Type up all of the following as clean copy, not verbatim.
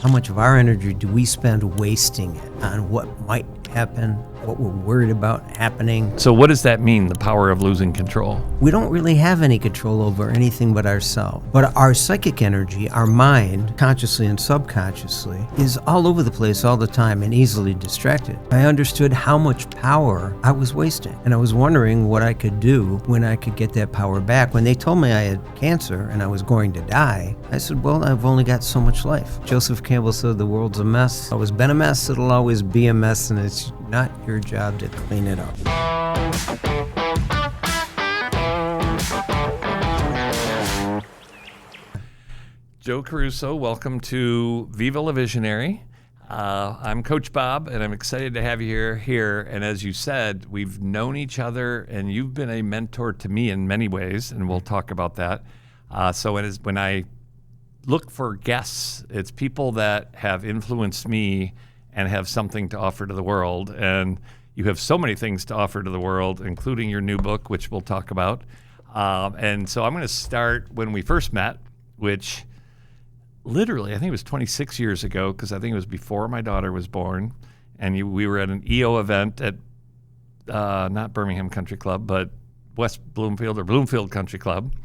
How much of our energy do we spend wasting it on what might happen, what we're worried about happening? So what does that mean, the power of losing control? We don't really have any control over anything but ourselves. But our psychic energy, our mind, consciously and subconsciously, is all over the place all the time and easily distracted. I understood how much power I was wasting, and I was wondering what I could do when I could get that power back. When they told me I had cancer and I was going to die, I said, well, I've only got so much life. Joseph Campbell said the world's a mess. It's always been a mess, it'll always be a mess, and it's not your job to clean it up. Joe Caruso, welcome to Vivá la Visionary. I'm Coach Bob, and I'm excited to have you here. And as you said, we've known each other, and you've been a mentor to me in many ways, and we'll talk about that. So when I look for guests, it's people that have influenced me and have something to offer to the world. And you have so many things to offer to the world, including your new book, which we'll talk about. And so I'm going to start when we first met, which literally, I think it was 26 years ago, because I think it was before my daughter was born. And we were at an EO event at not Birmingham Country Club, but West Bloomfield or Bloomfield Country Club.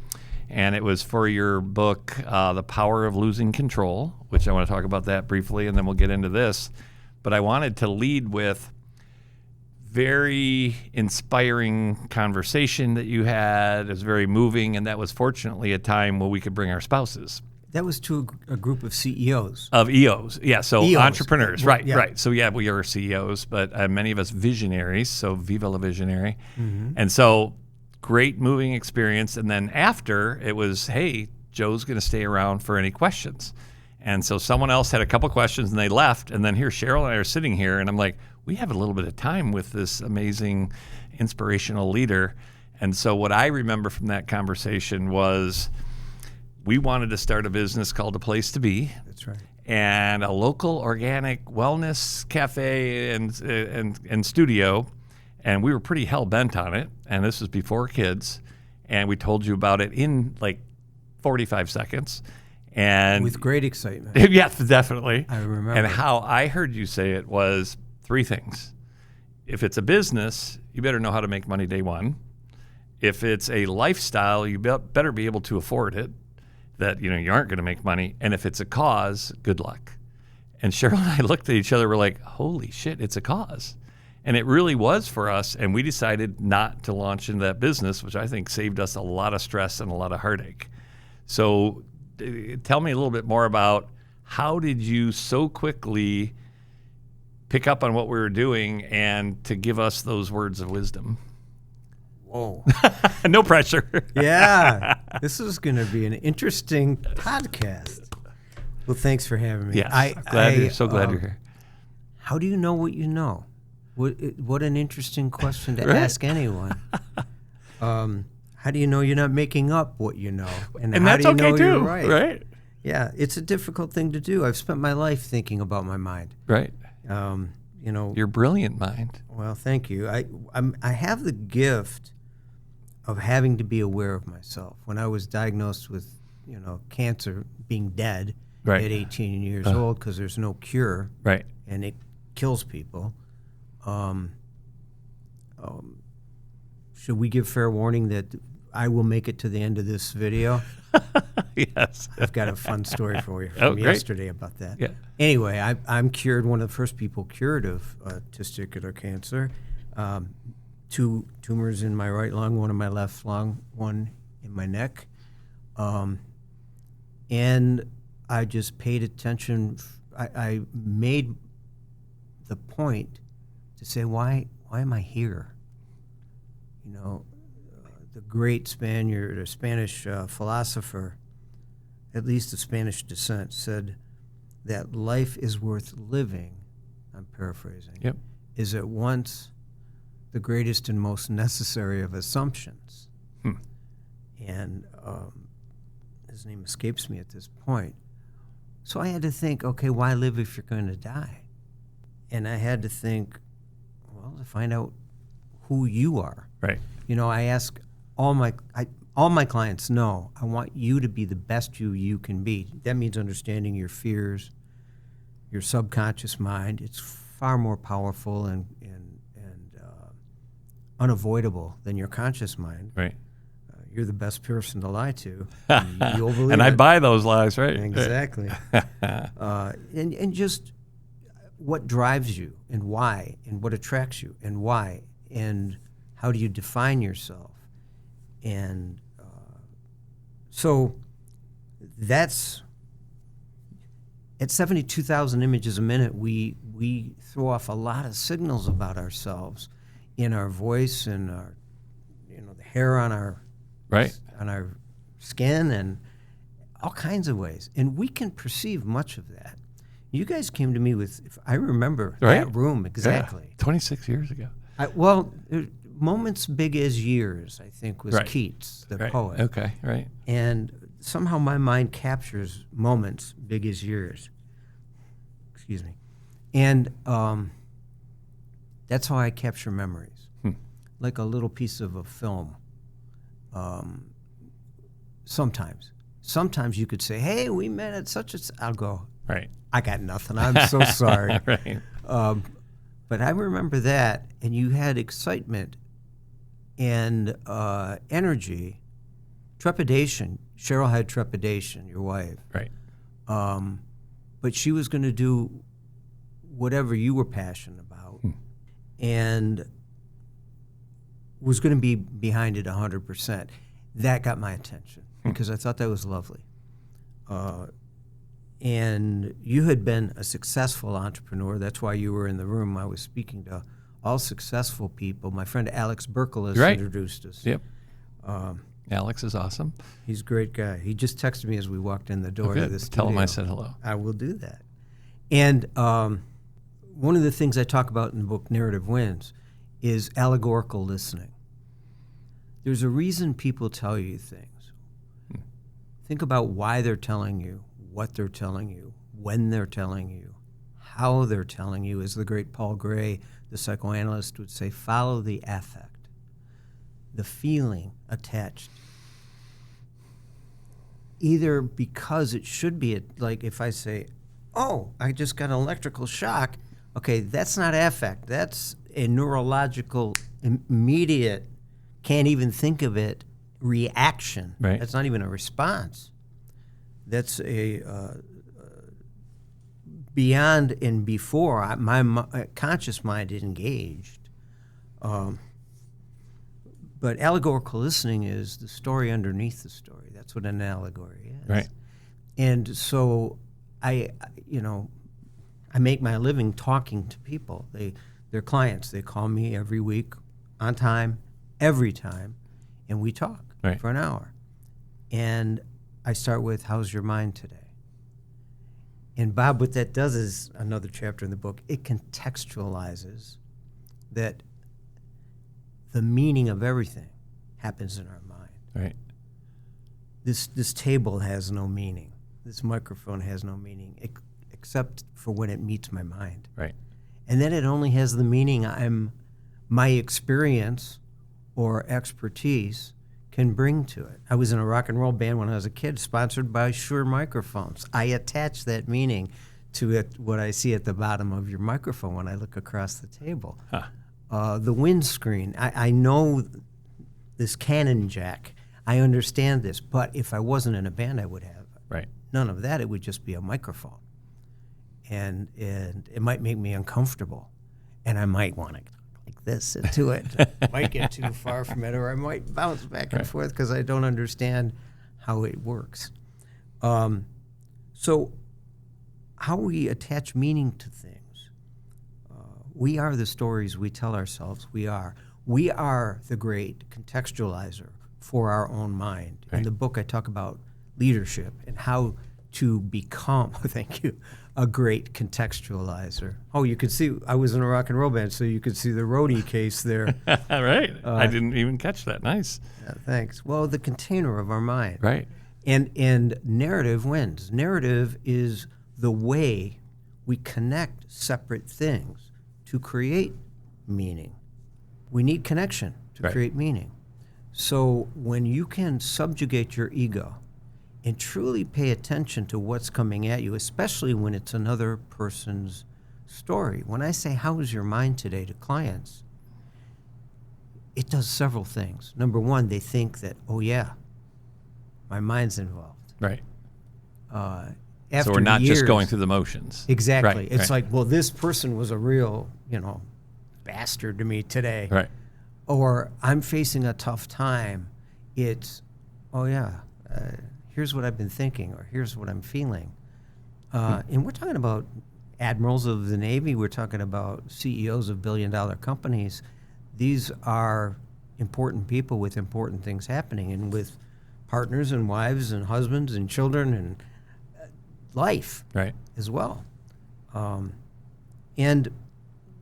And it was for your book, The Power of Losing Control, which I want to talk about that briefly, and then we'll get into this. But I wanted to lead with very inspiring conversation that you had. It was very moving, and that was fortunately a time where we could bring our spouses. That was to a group of CEOs. Of EOs, yeah, so EOs. Entrepreneurs, right, Yeah. right. So yeah, we are CEOs, but many of us visionaries, so Vivá la Visionary. Mm-hmm. And so great moving experience. And then after, it was, hey, Joe's going to stay around for any questions. And so someone else had a couple questions and they left. And then here, Sheryl and I are sitting here and I'm like, we have a little bit of time with this amazing, inspirational leader. And so what I remember from that conversation was we wanted to start a business called A Place to Be. That's right. And a local organic wellness cafe and studio. And we were pretty hell-bent on it. And this was before kids. And we told you about it in like 45 seconds. And with great excitement. Yes, definitely. I remember. And how I heard you say it was three things. If it's a business, you better know how to make money day one. If it's a lifestyle, you better be able to afford it, that you aren't going to make money. And if it's a cause, good luck. And Sheryl and I looked at each other, we're like, holy shit, it's a cause. And it really was for us, and we decided not to launch into that business, which I think saved us a lot of stress and a lot of heartache. So tell me a little bit more about how did you so quickly pick up on what we were doing and to give us those words of wisdom? Whoa. No pressure. Yeah. This is going to be an interesting podcast. Well, thanks for having me. Yes, so glad you're here. How do you know what you know? What an interesting question to Right. ask anyone. How do you know you're not making up what you know? And how that's do you okay know too, you're right? Yeah, it's a difficult thing to do. I've spent my life thinking about my mind. Right. Your brilliant mind. Well, thank you. I have the gift of having to be aware of myself. When I was diagnosed with, cancer, being dead Right. at 18 years old, because there's no cure, Right. and it kills people. Should we give fair warning that I will make it to the end of this video? Yes. I've got a fun story for you from great. yesterday about that. Yeah. Anyway, I'm cured, one of the first people cured of testicular cancer. 2 tumors in my right lung, one in my left lung, one in my neck. And I just paid attention. I made the point to say, why am I here? The great Spaniard or Spanish philosopher, at least of Spanish descent, said that life is worth living, I'm paraphrasing, Yep. is at once the greatest and most necessary of assumptions. And his name escapes me at this point. So I had to think, okay, why live if you're going to die? And I had to think, well, to find out who you are. Right. I ask all my clients know I want you to be the best you can be. That means understanding your fears, your subconscious mind. It's far more powerful and unavoidable than your conscious mind. Right. You're the best person to lie to. You'll believe And I it. buy those lies, right? Exactly. And just what drives you and why, and what attracts you and why, and how do you define yourself? And so that's at 72,000 images a minute, we throw off a lot of signals about ourselves in our voice and our, the hair on our skin and all kinds of ways. And we can perceive much of that. You guys came to me with, if I remember that room exactly. Yeah, 26 years ago. Moments big as years, I think, was Keats, the poet. Okay, right. And somehow my mind captures moments big as years. Excuse me. And that's how I capture memories, like a little piece of a film. Sometimes you could say, hey, we met at such and such. I'll go, right. I got nothing. I'm so sorry. Right. But I remember that, and you had excitement and energy, trepidation. Sheryl had trepidation, your wife. Right. But she was going to do whatever you were passionate about and was going to be behind it 100%. That got my attention because I thought that was lovely. And you had been a successful entrepreneur. That's why you were in the room. I was speaking to all successful people. My friend Alex Berkeles introduced us. Yep. Alex is awesome. He's a great guy. He just texted me as we walked in the door to this studio. Tell him I said hello. I will do that. And one of the things I talk about in the book, Narrative Wins, is allegorical listening. There's a reason people tell you things. Think about why they're telling you, what they're telling you, when they're telling you, how they're telling you. As the great Paul Gray, the psychoanalyst, would say, follow the affect, the feeling attached. Either because it should be, like if I say, oh, I just got an electrical shock, okay, that's not affect. That's a neurological, immediate, can't even think of it, reaction. Right. That's not even a response. That's a beyond and before my conscious mind is engaged. But allegorical listening is the story underneath the story. That's what an allegory is. Right. And so I make my living talking to people. They're clients. They call me every week, on time, every time, and we talk for an hour. And I start with, how's your mind today? And Bob, what that does is, another chapter in the book, it contextualizes that the meaning of everything happens in our mind. Right. This table has no meaning. This microphone has no meaning except for when it meets my mind. Right. And then it only has the meaning my experience or expertise can bring to it. I was in a rock and roll band when I was a kid, sponsored by Shure microphones. I attach that meaning to it, what I see at the bottom of your microphone when I look across the table. The windscreen, I know this cannon jack. I understand this, but if I wasn't in a band, I would have none of that. It would just be a microphone. And it might make me uncomfortable, and I might want to like this into it. Might get too far from it, or I might bounce back and forth because I don't understand how it works. So how we attach meaning to things. We are the stories we tell ourselves we are. We are the great contextualizer for our own mind. In the book, I talk about leadership and how to become, thank you, a great contextualizer. Oh, you could see, I was in a rock and roll band, so you could see the roadie case there. Right. I didn't even catch that. Nice. Thanks. Well, the container of our mind. Right. And narrative wins. Narrative is the way we connect separate things to create meaning. We need connection to create meaning. So when you can subjugate your ego and truly pay attention to what's coming at you, especially when it's another person's story. When I say, how is your mind today to clients, it does several things. Number one, they think that, oh yeah, my mind's involved. Right. After So we're not years, just going through the motions. Exactly. Right, It's right. like, well, this person was a real, bastard to me today. Right. Or I'm facing a tough time. It's, oh yeah, here's what I've been thinking, or here's what I'm feeling. And we're talking about admirals of the Navy. We're talking about CEOs of billion-dollar companies. These are important people with important things happening, and with partners and wives and husbands and children and life Right. as well. And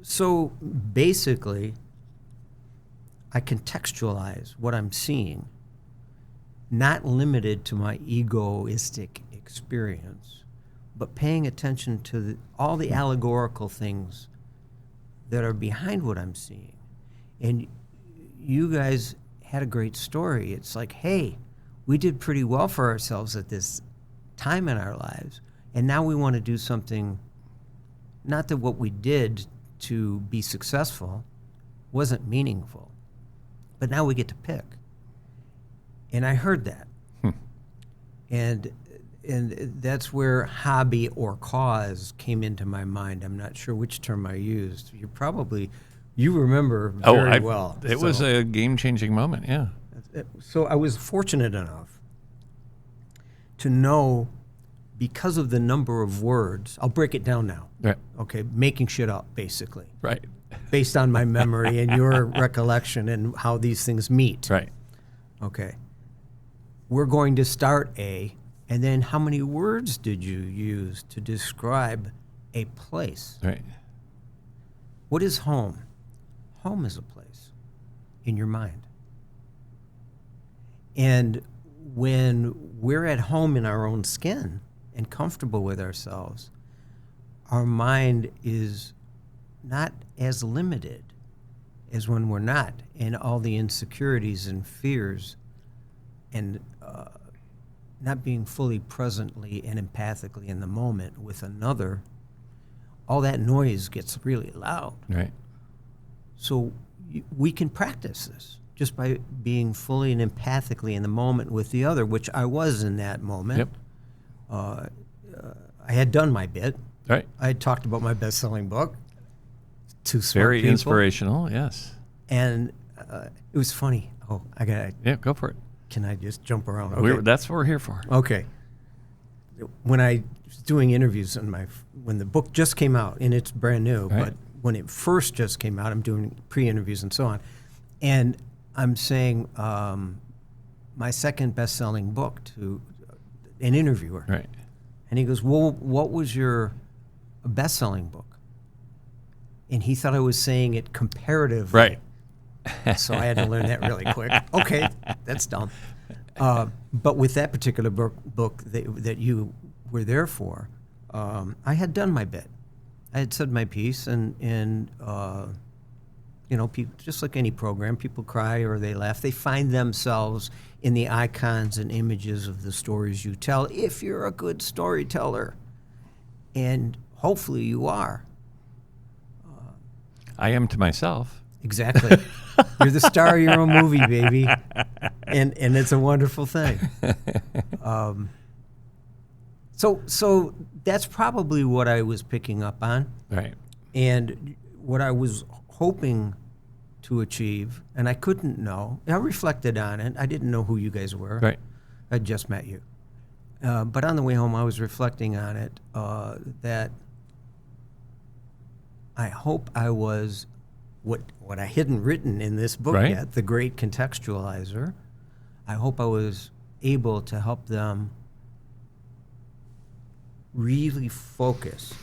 so basically, I contextualize what I'm seeing, not limited to my egoistic experience, but paying attention to all the allegorical things that are behind what I'm seeing. And you guys had a great story. It's like, hey, we did pretty well for ourselves at this time in our lives, and now we want to do something, not that what we did to be successful wasn't meaningful, but now we get to pick. And I heard that. And that's where hobby or cause came into my mind. I'm not sure which term I used. You remember very well. It was a game-changing moment, yeah. So I was fortunate enough to know, because of the number of words, I'll break it down now. Right. Okay, making shit up, basically, Right. based on my memory and your recollection and how these things meet. Right. Okay. We're going to start A, and then how many words did you use to describe a place? Right. What is home? Home is a place in your mind. And when we're at home in our own skin and comfortable with ourselves, our mind is not as limited as when we're not, and all the insecurities and fears and not being fully presently and empathically in the moment with another, all that noise gets really loud. Right. So we can practice this just by being fully and empathically in the moment with the other, which I was in that moment. Yep. I had done my bit. Right. I had talked about my best-selling book to smart Very people. inspirational, yes. And it was funny. Oh, Yeah, go for it. can I just jump around? Okay. That's what we're here for. Okay. When I was doing interviews when the book just came out, and it's brand new, Right. but when it first just came out, I'm doing pre-interviews and so on, and I'm saying my second best-selling book to an interviewer, Right. and he goes, "Well, what was your best-selling book?" And he thought I was saying it comparatively. Right. So I had to learn that really quick. Okay, that's dumb. But with that particular book that you were there for, I had done my bit. I had said my piece, and people, just like any program, people cry or they laugh. They find themselves in the icons and images of the stories you tell, if you're a good storyteller. And hopefully you are. I am to myself. Exactly. You're the star of your own movie, baby. And it's a wonderful thing. So that's probably what I was picking up on. Right. And what I was hoping to achieve, and I couldn't know. I reflected on it. I didn't know who you guys were. Right. I just met you. But on the way home, I was reflecting on it, that I hope I was what I hadn't written in this book Right. yet, the great contextualizer. I hope I was able to help them really focus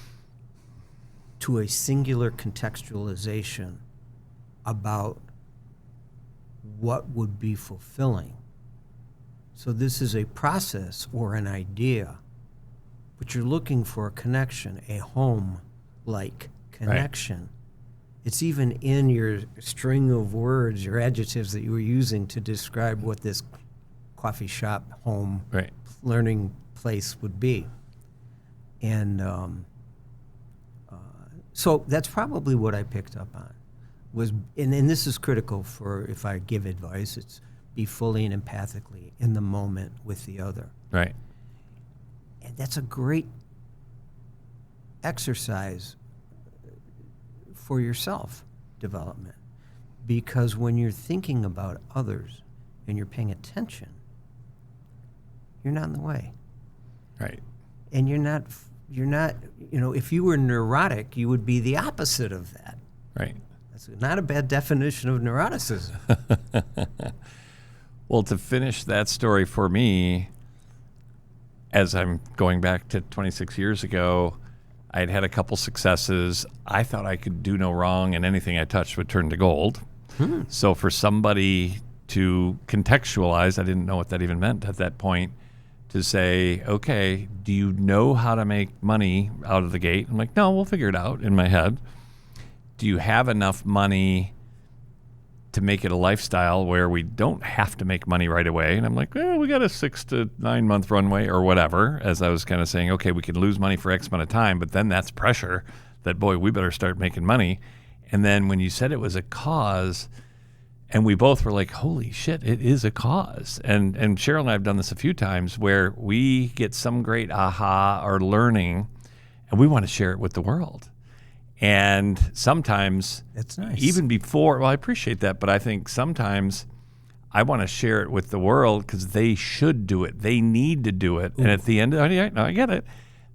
to a singular contextualization about what would be fulfilling. So this is a process or an idea, but you're looking for a connection, a home-like connection. Right. It's even in your string of words, your adjectives that you were using to describe what this coffee shop, home, Right. learning place would be. And so that's probably what I picked up on. And this is critical for if I give advice, it's be fully and empathically in the moment with the other. Right. And that's a great exercise for your self development, because when you're thinking about others and you're paying attention, you're not in the way. Right. And you're not, if you were neurotic, you would be the opposite of that. Right. That's not a bad definition of neuroticism. Well, to finish that story for me, as I'm going back to 26 years ago, I had a couple successes. I thought I could do no wrong, and anything I touched would turn to gold. So for somebody to contextualize, I didn't know what that even meant at that point, to say, okay, do you know how to make money out of the gate? I'm like, no, we'll figure it out in my head. Do you have enough money to make it a lifestyle where we don't have to make money right away? And I'm like, well, we got a 6 to 9 month runway or whatever, as I was kind of saying, okay, we can lose money for X amount of time, but then that's pressure that, boy, we better start making money. And then when you said it was a cause, and we both were like, holy shit, it is a cause. And Sheryl and I have done this a few times where we get some great aha or learning, and we want to share it with the world. And sometimes, That's nice. even before, well, I appreciate that, but I think sometimes I want to share it with the world because they should do it. They need to do it. And at the end, I get it,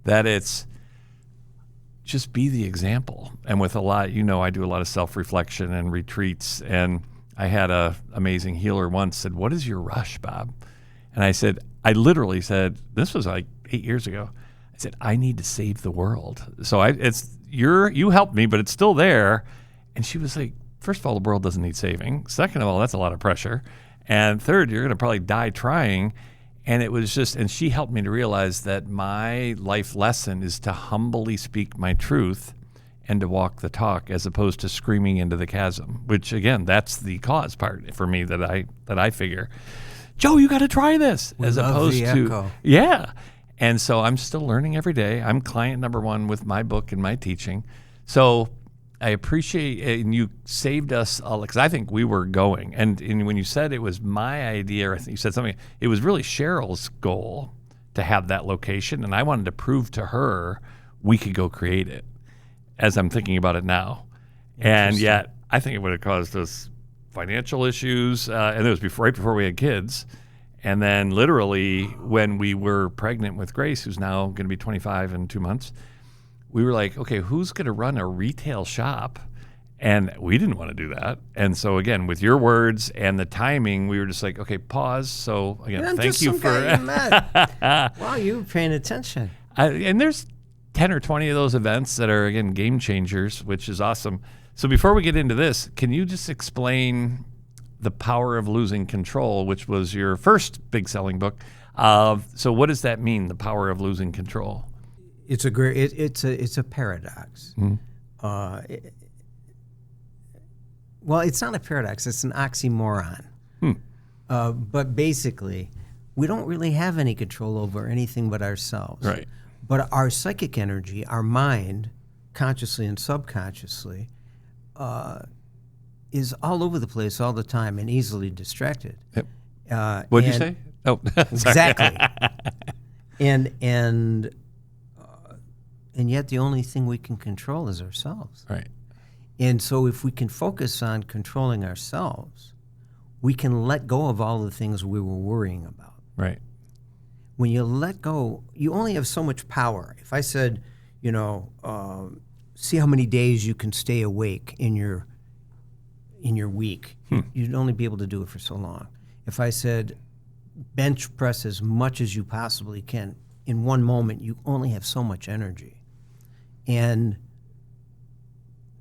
that it's just be the example. And with a lot, I do a lot of self-reflection and retreats. And I had a amazing healer once said, what is your rush, Bob? And I literally said, this was like 8 years ago. I said, I need to save the world. So you helped me, but it's still there. And she was like, first of all, the world doesn't need saving. Second of all, that's a lot of pressure. And third, you're going to probably die trying. And it was and she helped me to realize that my life lesson is to humbly speak my truth and to walk the talk, as opposed to screaming into the chasm, which again, that's the cause part for me that I figure, Joe, you got to try this, We as love opposed the to, echo. yeah. And so I'm still learning every day. I'm client number one with my book and my teaching. So I appreciate it, and you saved us, because I think we were going. And when you said it was my idea, or I think you said something, it was really Sheryl's goal to have that location, and I wanted to prove to her we could go create it, as I'm thinking about it now. And yet, I think it would have caused us financial issues, and it was right before we had kids. And then literally when we were pregnant with Grace, who's now going to be 25 in 2 months, we were like, okay, who's going to run a retail shop? And we didn't want to do that. And so again, with your words and the timing, we were just like, okay, pause. So again, thank you for guy you met. Wow, you were paying attention. And there's 10 or 20 of those events that are, again, game changers, which is awesome. So before we get into this, can you just explain The Power of Losing Control, which was your first big selling book? So what does that mean, the power of losing control? It's a great. It's a paradox. Mm-hmm. Well, it's not a paradox. It's an oxymoron. But basically, we don't really have any control over anything but ourselves. Right. But our psychic energy, our mind, consciously and subconsciously, is all over the place all the time and easily distracted. Yep. What'd you say? Oh, exactly. And yet the only thing we can control is ourselves. Right. And so if we can focus on controlling ourselves, we can let go of all the things we were worrying about. Right. When you let go, you only have so much power. If I said, see how many days you can stay awake in your week, you'd only be able to do it for so long. If I said, bench press as much as you possibly can, in one moment, you only have so much energy. And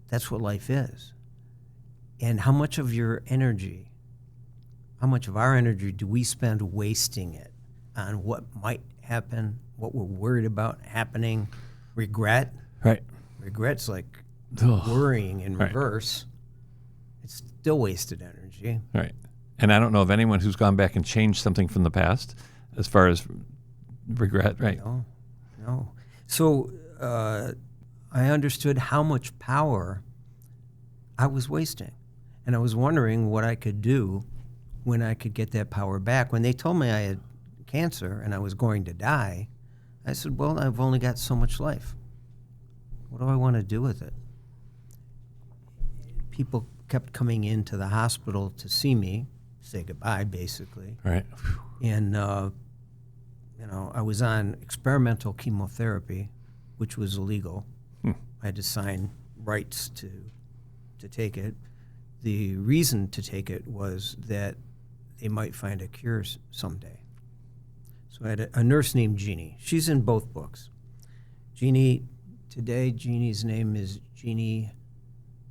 that's what life is. And how much of your energy, how much of our energy do we spend wasting it on what might happen, what we're worried about happening, regret? Right. Regret's like Ugh. worrying in Right. reverse. It's still wasted energy. Right. And I don't know of anyone who's gone back and changed something from the past as far as regret, right? No. So I understood how much power I was wasting. And I was wondering what I could do when I could get that power back. When they told me I had cancer and I was going to die, I said, well, I've only got so much life. What do I want to do with it? People kept coming into the hospital to see me, say goodbye, basically. Right. And, I was on experimental chemotherapy, which was illegal. I had to sign rights to take it. The reason to take it was that they might find a cure someday. So I had a nurse named Jeannie. She's in both books. Jeannie's name is Jeannie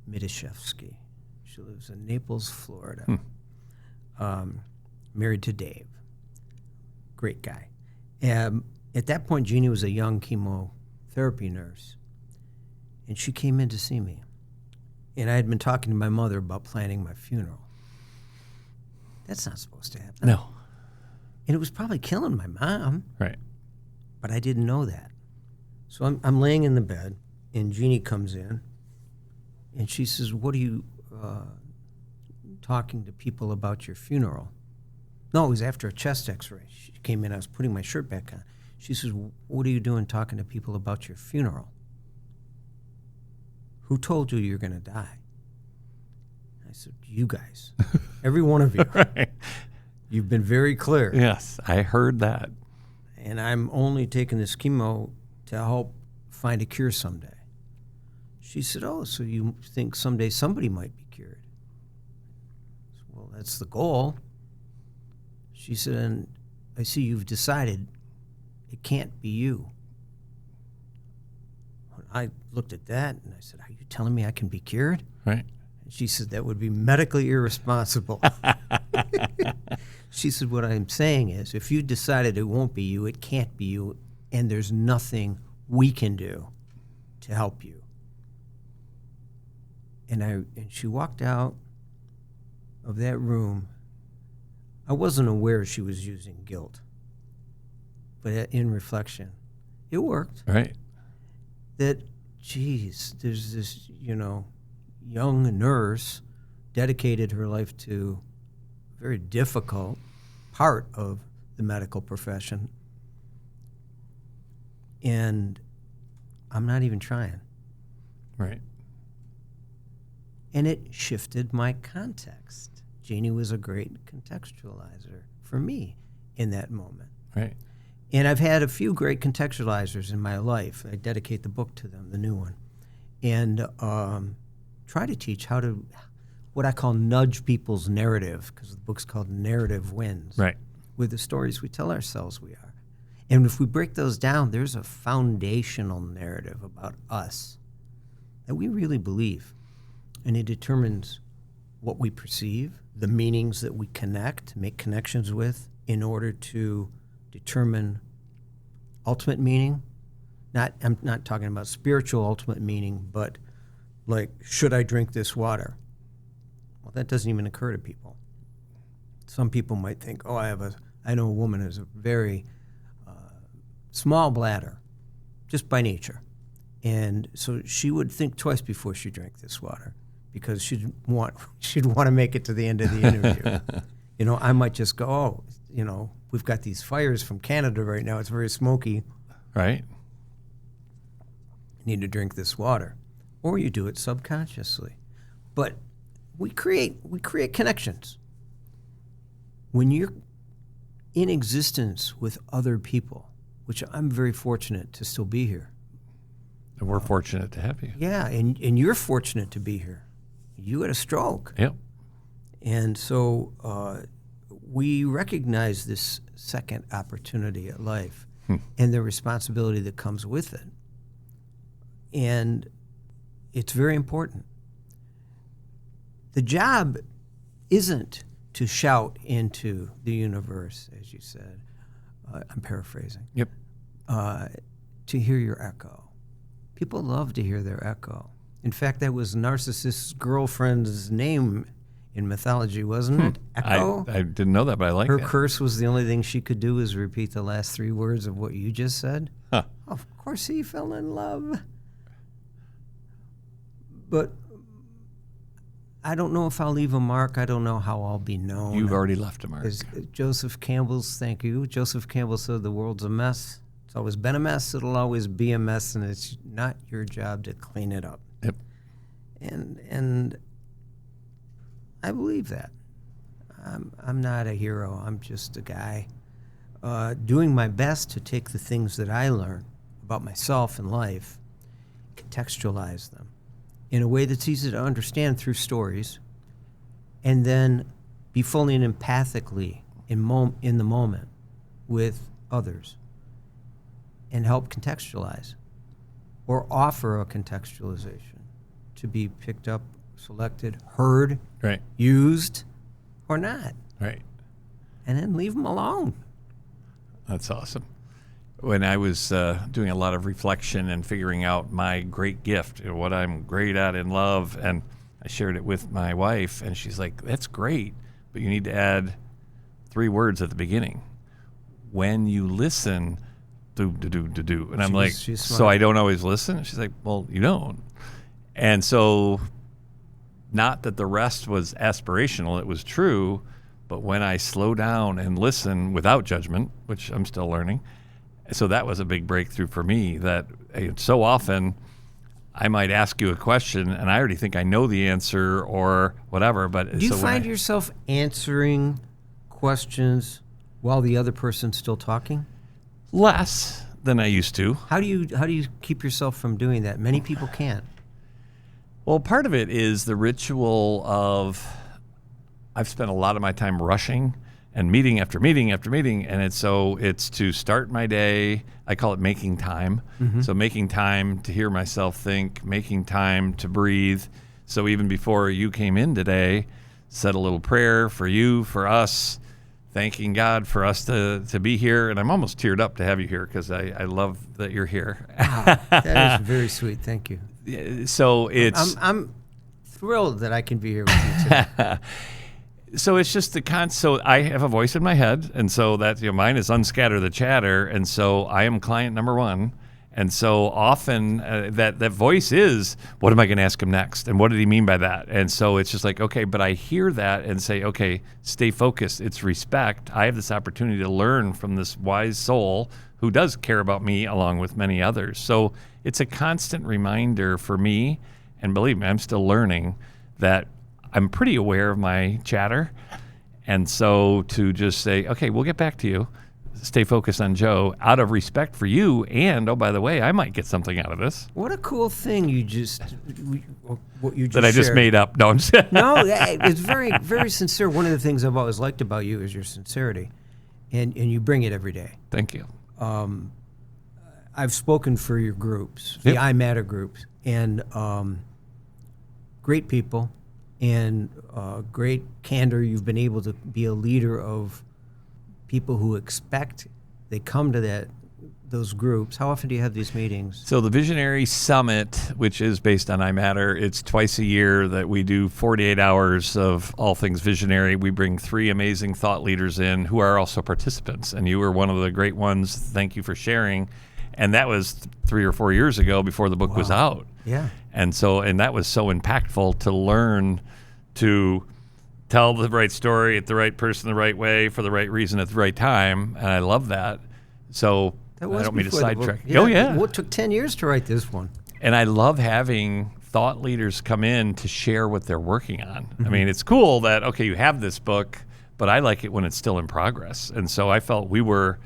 Midashevsky. She lives in Naples, Florida. Married to Dave. Great guy. At that point, Jeannie was a young chemotherapy nurse. And she came in to see me. And I had been talking to my mother about planning my funeral. That's not supposed to happen. No. And it was probably killing my mom. Right. But I didn't know that. So I'm laying in the bed, and Jeannie comes in, and she says, what are you talking to people about your funeral? No, it was after a chest x-ray. She came in, I was putting my shirt back on. She says, what are you doing talking to people about your funeral? Who told you you're going to die? I said, you guys. Every one of you. Right. You've been very clear. Yes, I heard that. And I'm only taking this chemo to help find a cure someday. She said, oh, so you think someday somebody might be cured? I said, well, that's the goal. She said, and I see you've decided it can't be you. I looked at that and I said, are you telling me I can be cured? Right. And she said, that would be medically irresponsible. She said, what I'm saying is, if you decided it won't be you, it can't be you, and there's nothing we can do to help you. And she walked out of that room. I wasn't aware she was using guilt, but in reflection, it worked. Right. That, geez, there's this, young nurse dedicated her life to a very difficult part of the medical profession. And I'm not even trying. Right. And it shifted my context. Jeannie was a great contextualizer for me in that moment. Right. And I've had a few great contextualizers in my life. I dedicate the book to them, the new one, and try to teach how to, what I call nudge people's narrative, because the book's called Narrative Wins. Right. With the stories we tell ourselves we are. And if we break those down, there's a foundational narrative about us that we really believe. And it determines what we perceive, the meanings that we make connections with in order to determine ultimate meaning. I'm not talking about spiritual ultimate meaning, but like, should I drink this water? Well, that doesn't even occur to people. Some people might think, oh, I know a woman who has a very small bladder, just by nature. And so she would think twice before she drank this water because she'd want to make it to the end of the interview. I might just go, oh, we've got these fires from Canada right now. It's very smoky. Right. I need to drink this water. Or you do it subconsciously. But we create connections. When you're in existence with other people, which I'm very fortunate to still be here. And we're fortunate to have you. Yeah, and you're fortunate to be here. You had a stroke. Yep. And so we recognize this second opportunity at life and the responsibility that comes with it. And it's very important. The job isn't to shout into the universe, as you said. I'm paraphrasing. Yep. To hear your echo. People love to hear their echo. In fact, that was Narcissist's girlfriend's name in mythology, wasn't it? Echo? I didn't know that, but I like Her that. curse was the only thing she could do is repeat the last 3 words of what you just said. Huh. Of course he fell in love. But I don't know if I'll leave a mark. I don't know how I'll be known. You've already left a mark. As Joseph Campbell's, thank you. Joseph Campbell said the world's a mess. It's always been a mess. It'll always be a mess, and it's not your job to clean it up. Yep. And I believe that. I'm not a hero. I'm just a guy doing my best to take the things that I learn about myself and life, contextualize them in a way that's easy to understand through stories, and then be fully and empathically in the moment with others and help contextualize or offer a contextualization to be picked up, selected, heard, Right. used, or not, Right. and then leave them alone. That's awesome. When I was doing a lot of reflection and figuring out my great gift, what I'm great at in love, and I shared it with my wife, and she's like, that's great, but you need to add 3 words at the beginning. When you listen, do. And I'm like, she's so smart. I don't always listen? And she's like, well, you don't. And so, not that the rest was aspirational, it was true, but when I slow down and listen without judgment, which I'm still learning, so that was a big breakthrough for me, that so often I might ask you a question and I already think I know the answer or whatever. But Do you so when find yourself answering questions while the other person's still talking? less than I used to. How do you keep yourself from doing that? Many people can't. Well, part of it is the ritual of I've spent a lot of my time rushing and meeting after meeting after meeting, and it's to start my day. I call it making time. So making time to hear myself think, making time to breathe. So even before you came in today, said a little prayer for you, for us, thanking God for us to be here. And I'm almost teared up to have you here because I love that you're here. That is very sweet. Thank you. So it's I'm thrilled that I can be here with you today. So it's just so I have a voice in my head, and so that mine is unscatter the chatter, and so I am client number 1, and so often that voice is, what am I going to ask him next, and what did he mean by that? And so it's just like, okay, but I hear that and say, okay, stay focused. It's respect. I have this opportunity to learn from this wise soul who does care about me along with many others. So it's a constant reminder for me, and believe me, I'm still learning that I'm pretty aware of my chatter. And so to just say, okay, we'll get back to you, stay focused on Joe out of respect for you. And, oh, by the way, I might get something out of this. What a cool thing what you just That I just shared. made up. No, I'm just No, it's very, very sincere. One of the things I've always liked about you is your sincerity, and you bring it every day. Thank you. I've spoken for your groups, Yep. the I Matter groups, and great people and great candor. You've been able to be a leader of people who expect, they come to those groups. How often do you have these meetings? So the Visionary Summit, which is based on iMatter, it's twice a year that we do 48 hours of all things visionary. We bring 3 amazing thought leaders in who are also participants, and you were one of the great ones. Thank you for sharing. And that was 3 or 4 years ago before the book was out. Yeah. And that was so impactful to learn to tell the right story at the right person the right way for the right reason at the right time. And I love that. So I don't mean to sidetrack. Oh, yeah. It took 10 years to write this one. And I love having thought leaders come in to share what they're working on. I mean, it's cool that, okay, you have this book, but I like it when it's still in progress. And so I felt we were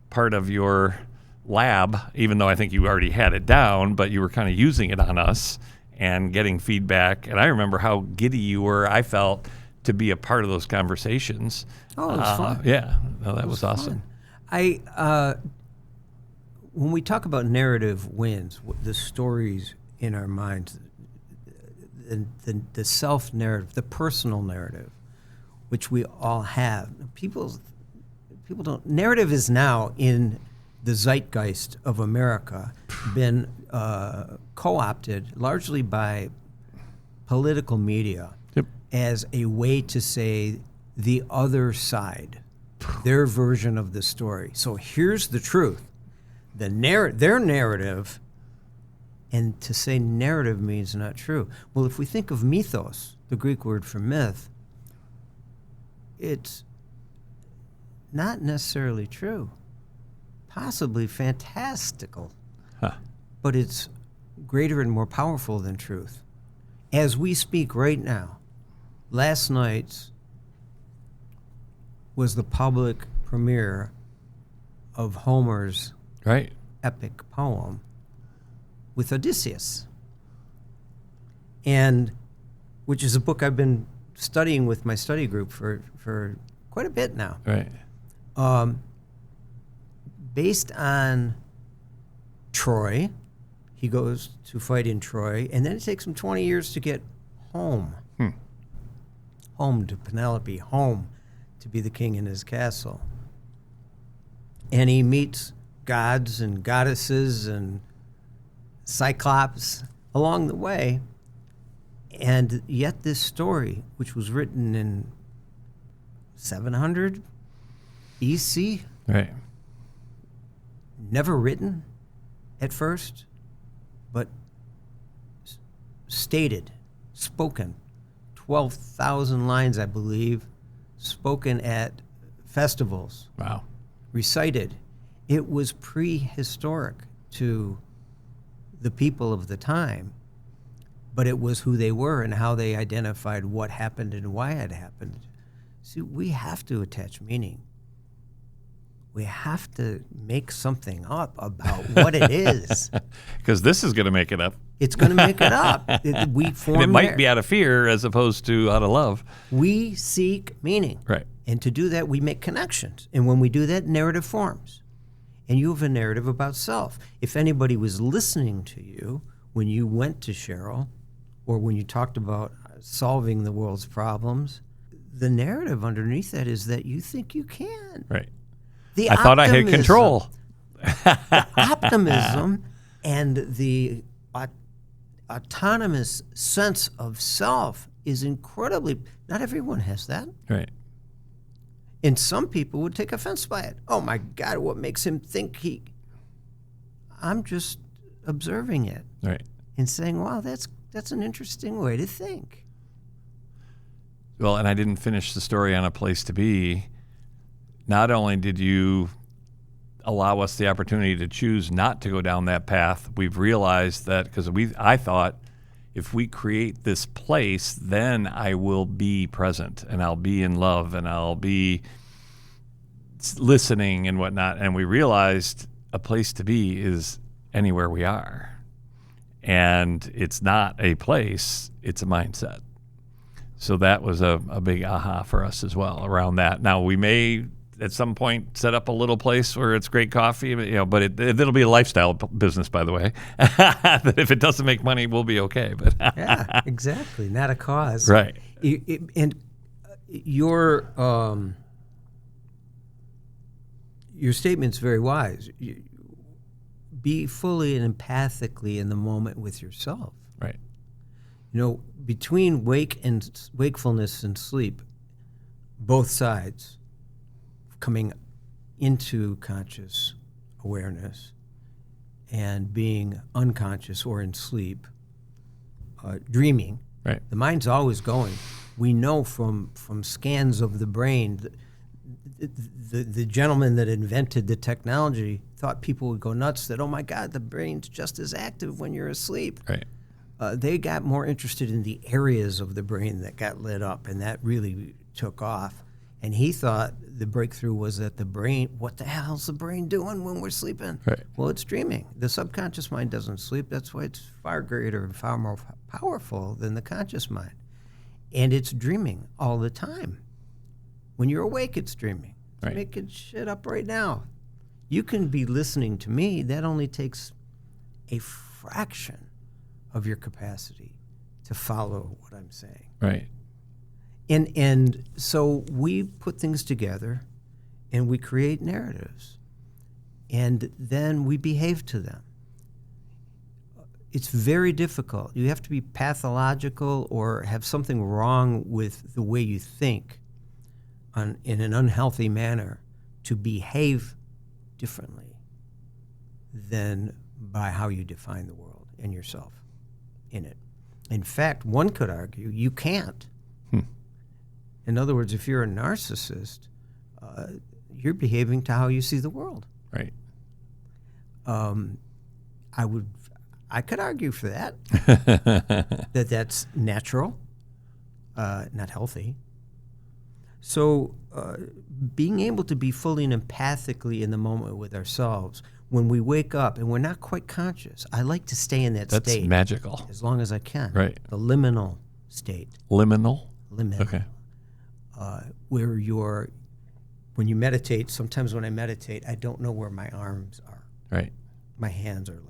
part of your lab, even though I think you already had it down, but you were kind of using it on us and getting feedback. And I remember how giddy you were, I felt, to be a part of those conversations. Oh, it was fun. Yeah, no, that was awesome. When we talk about narrative wins, the stories in our minds, the self-narrative, the personal narrative, which we all have. People don't. Narrative is now in the zeitgeist of America been co-opted largely by political media. Yep. as a way to say the other side, their version of the story. So here's the truth. Their narrative, and to say narrative means not true. Well, if we think of mythos, the Greek word for myth, it's not necessarily true. Possibly fantastical. Huh. But it's greater and more powerful than truth. As we speak right now, last night's was the public premiere of Homer's Right. epic poem with Odysseus, and which is a book I've been studying with my study group for quite a bit now. Right. Based on Troy, he goes to fight in Troy, and then it takes him 20 years to get home. Home to Penelope, home to be the king in his castle. And he meets gods and goddesses and cyclops along the way. And yet this story, which was written in 700 BC, Right. never written at first, but stated, spoken, 12,000 lines, I believe, spoken at festivals, Wow. recited. It was prehistoric to the people of the time, but it was who they were and how they identified what happened and why it happened. See, we have to attach meaning. We have to make something up about what it is. Because this is going to make it up. It's going to make it up. We form And it might be out of fear as opposed to out of love. We seek meaning. Right. And to do that, we make connections. And when we do that, narrative forms. And you have a narrative about self. If anybody was listening to you when you went to Sheryl or when you talked about solving the world's problems, the narrative underneath that is that you think you can. Right. The I thought I had optimism- control. The optimism and the autonomous sense of self is incredibly, not everyone has that. Right. And some people would take offense by it. Oh my God, what makes him think I'm just observing it Right. and saying, wow, that's an interesting way to think. Well, and I didn't finish the story on a place to be. Not only did you allow us the opportunity to choose not to go down that path, we've realized that because I thought if we create this place, then I will be present and I'll be in love and I'll be listening and whatnot. And we realized a place to be is anywhere we are. And it's not a place, it's a mindset. So that was a big aha for us as well around that. Now, we may at some point set up a little place where it's great coffee, but it'll be a lifestyle business, by the way. That if it doesn't make money, we'll be okay. But Yeah, exactly. Not a cause. Right. And your statement's very wise. Be fully and empathically in the moment with yourself. Right. Between wakefulness and sleep, both sides coming into conscious awareness and being unconscious or in sleep, dreaming. Right. The mind's always going. We know from scans of the brain, the gentleman that invented the technology thought people would go nuts that, oh my God, the brain's just as active when you're asleep. Right. They got more interested in the areas of the brain that got lit up, and that really took off. And he thought the breakthrough was that the brain, what the hell's the brain doing when we're sleeping? Right. Well, it's dreaming. The subconscious mind doesn't sleep. That's why it's far greater and far more powerful than the conscious mind. And it's dreaming all the time. When you're awake, it's dreaming. It's Right. making shit up right now. You can be listening to me. That only takes a fraction of your capacity to follow what I'm saying. Right. And so we put things together and we create narratives and then we behave to them. it's very difficult. You have to be pathological or have something wrong with the way you think in an unhealthy manner to behave differently than by how you define the world and yourself in it. In fact, one could argue you can't. In other words, if you're a narcissist, you're behaving to how you see the world. Right. I could argue for that, that's natural, not healthy. So being able to be fully and empathically in the moment with ourselves, when we wake up and we're not quite conscious, I like to stay in that state. That's magical. As long as I can. Right. The liminal state. Liminal? Liminal. Okay. Where when you meditate, sometimes when I meditate, I don't know where my arms are. Right. My hands are laying.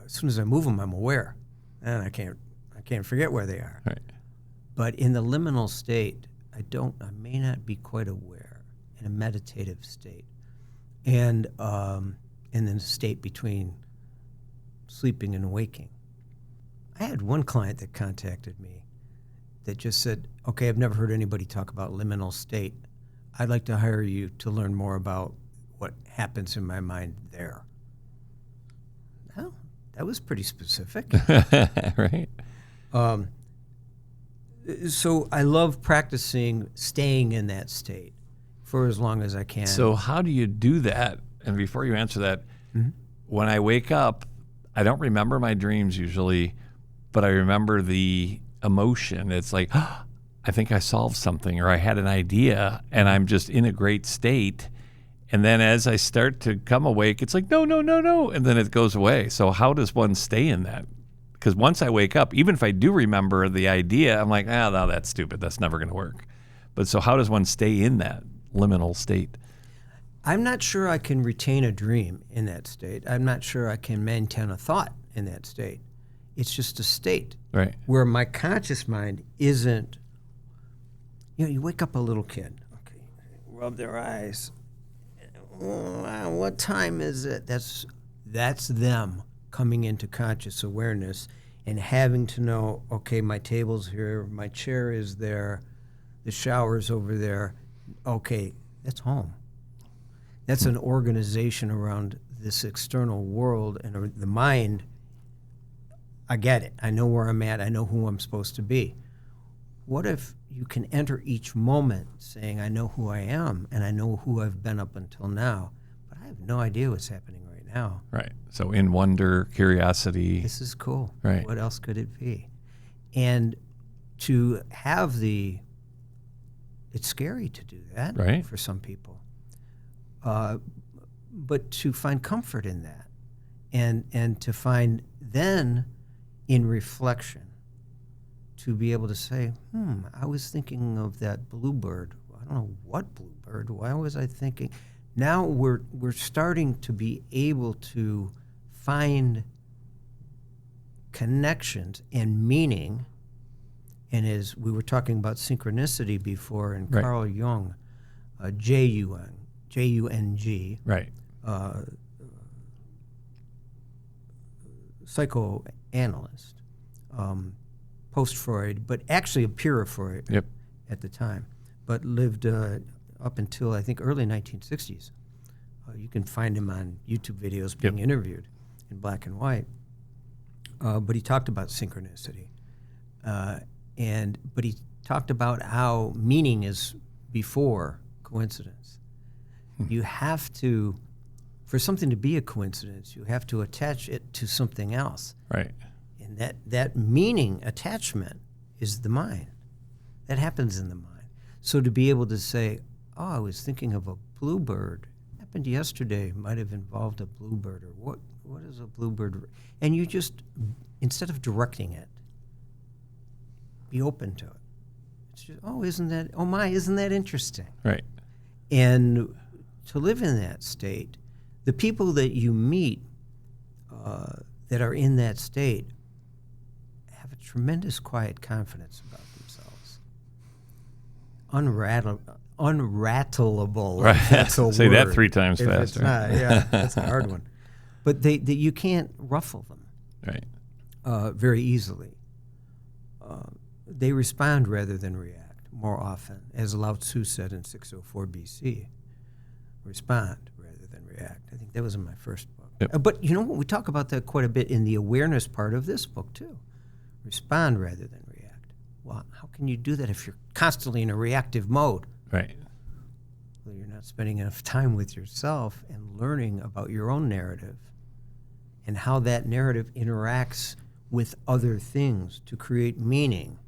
As soon as I move them, I'm aware, and I can't forget where they are. Right. But in the liminal state, I may not be quite aware in a meditative state, and then a state between sleeping and waking. I had one client that contacted me that just said, "Okay, I've never heard anybody talk about liminal state. I'd like to hire you to learn more about what happens in my mind there." Well, that was pretty specific. Right. So I love practicing staying in that state for as long as I can. So how do you do that? And before you answer that, when I wake up, I don't remember my dreams usually, but I remember the emotion. It's like, I think I solved something, or I had an idea, and I'm just in a great state. And then as I start to come awake, it's like, no, and then it goes away. So how does one stay in that? Because once I wake up, even if I do remember the idea, I'm like, no, that's stupid. That's never going to work. But so how does one stay in that liminal state? I'm not sure I can retain a dream in that state. I'm not sure I can maintain a thought in that state. It's just a state. Right. Where my conscious mind isn't, you wake up a little kid, okay, rub their eyes. Wow, what time is it? That's them coming into conscious awareness and having to know, okay, my table's here, my chair is there, the shower's over there. Okay, that's home. That's an organization around this external world, and the mind, I get it. I know where I'm at. I know who I'm supposed to be. What if you can enter each moment saying, I know who I am, and I know who I've been up until now, but I have no idea what's happening right now. Right. So in wonder, curiosity. This is cool. Right. What else could it be? And to have it's scary to do that, right, for some people. But to find comfort in that, and to find then in reflection, to be able to say, I was thinking of that bluebird. I don't know what bluebird. Why was I thinking? Now we're starting to be able to find connections and meaning. And as we were talking about synchronicity before, and right, Carl Jung, Jung, right, psychoanalyst, post-Freud, but actually a pure Freud at the time, but lived up until, I think, early 1960s. You can find him on YouTube videos being interviewed in black and white. But he talked about synchronicity. But he talked about how meaning is before coincidence. You have to, for something to be a coincidence, you have to attach it to something else. Right. And that meaning attachment is the mind. That happens in the mind. So to be able to say, I was thinking of a bluebird. Happened yesterday. Might have involved a bluebird. Or what is a bluebird? And you just, instead of directing it, be open to it. It's just, isn't that interesting? Right. And to live in that state, the people that you meet that are in that state have a tremendous quiet confidence about themselves. Unrattleable. Right. That's a Say word. that 3 times If faster. It's not, that's a hard one. but you can't ruffle them very easily. They respond rather than react more often, as Lao Tzu said in 604 BC. Respond rather than react. I think that was in my first book. Yep. But you know what? We talk about that quite a bit in the awareness part of this book too. Respond rather than react. Well, how can you do that if you're constantly in a reactive mode? Right. Well, you're not spending enough time with yourself and learning about your own narrative and how that narrative interacts with other things to create meaning,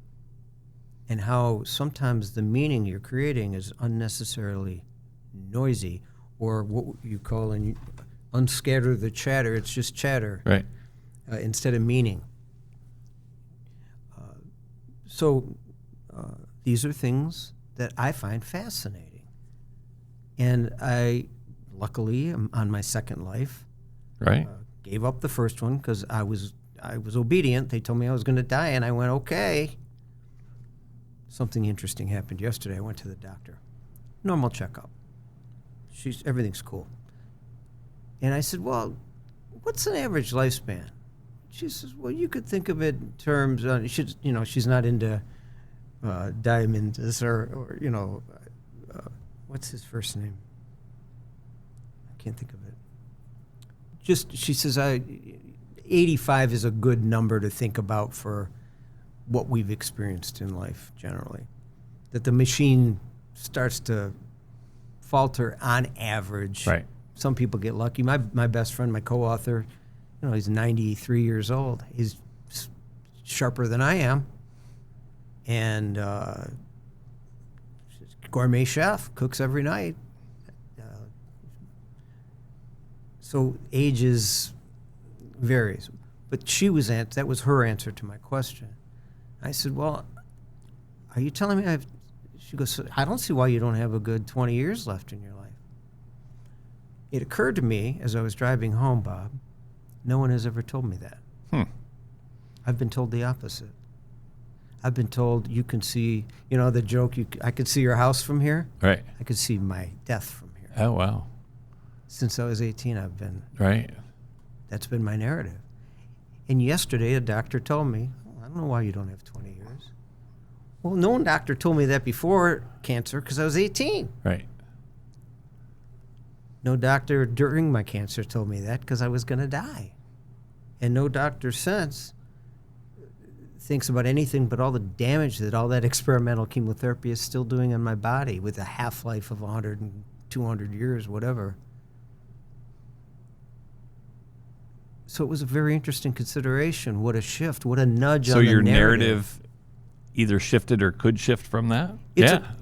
and how sometimes the meaning you're creating is unnecessarily noisy, or what you call unscatter the chatter. It's just chatter, Right. Instead of meaning. So these are things that I find fascinating. And I, luckily, am on my second life. Right. Gave up the first one because I was obedient. They told me I was going to die, and I went, okay. Something interesting happened yesterday. I went to the doctor. Normal checkup. Everything's cool. And I said, well, what's an average lifespan? She says, well, you could think of it in terms of, she's not into diamonds or what's his first name? I can't think of it. She says, 85 is a good number to think about for what we've experienced in life generally. That the machine starts to falter on average. Right. Some people get lucky. My best friend, my co-author, he's 93 years old. He's sharper than I am. And gourmet chef, cooks every night. So ages varies. But that was her answer to my question. I said, well, are you telling me she goes, I don't see why you don't have a good 20 years left in your life. It occurred to me as I was driving home, Bob, no one has ever told me that. I've been told the opposite. I've been told you can see, the joke, I could see your house from here. Right. I could see my death from here. Oh, wow. Since I was 18, I've been. Right. That's been my narrative. And yesterday, a doctor told me, I don't know why you don't have 20 years. Well, no one doctor told me that before cancer because I was 18. Right. No doctor during my cancer told me that because I was going to die. And no doctor since thinks about anything but all the damage that all that experimental chemotherapy is still doing on my body with a half-life of 100 and 200 years, whatever. So it was a very interesting consideration. What a shift. What a nudge on the So your narrative either shifted or could shift from that?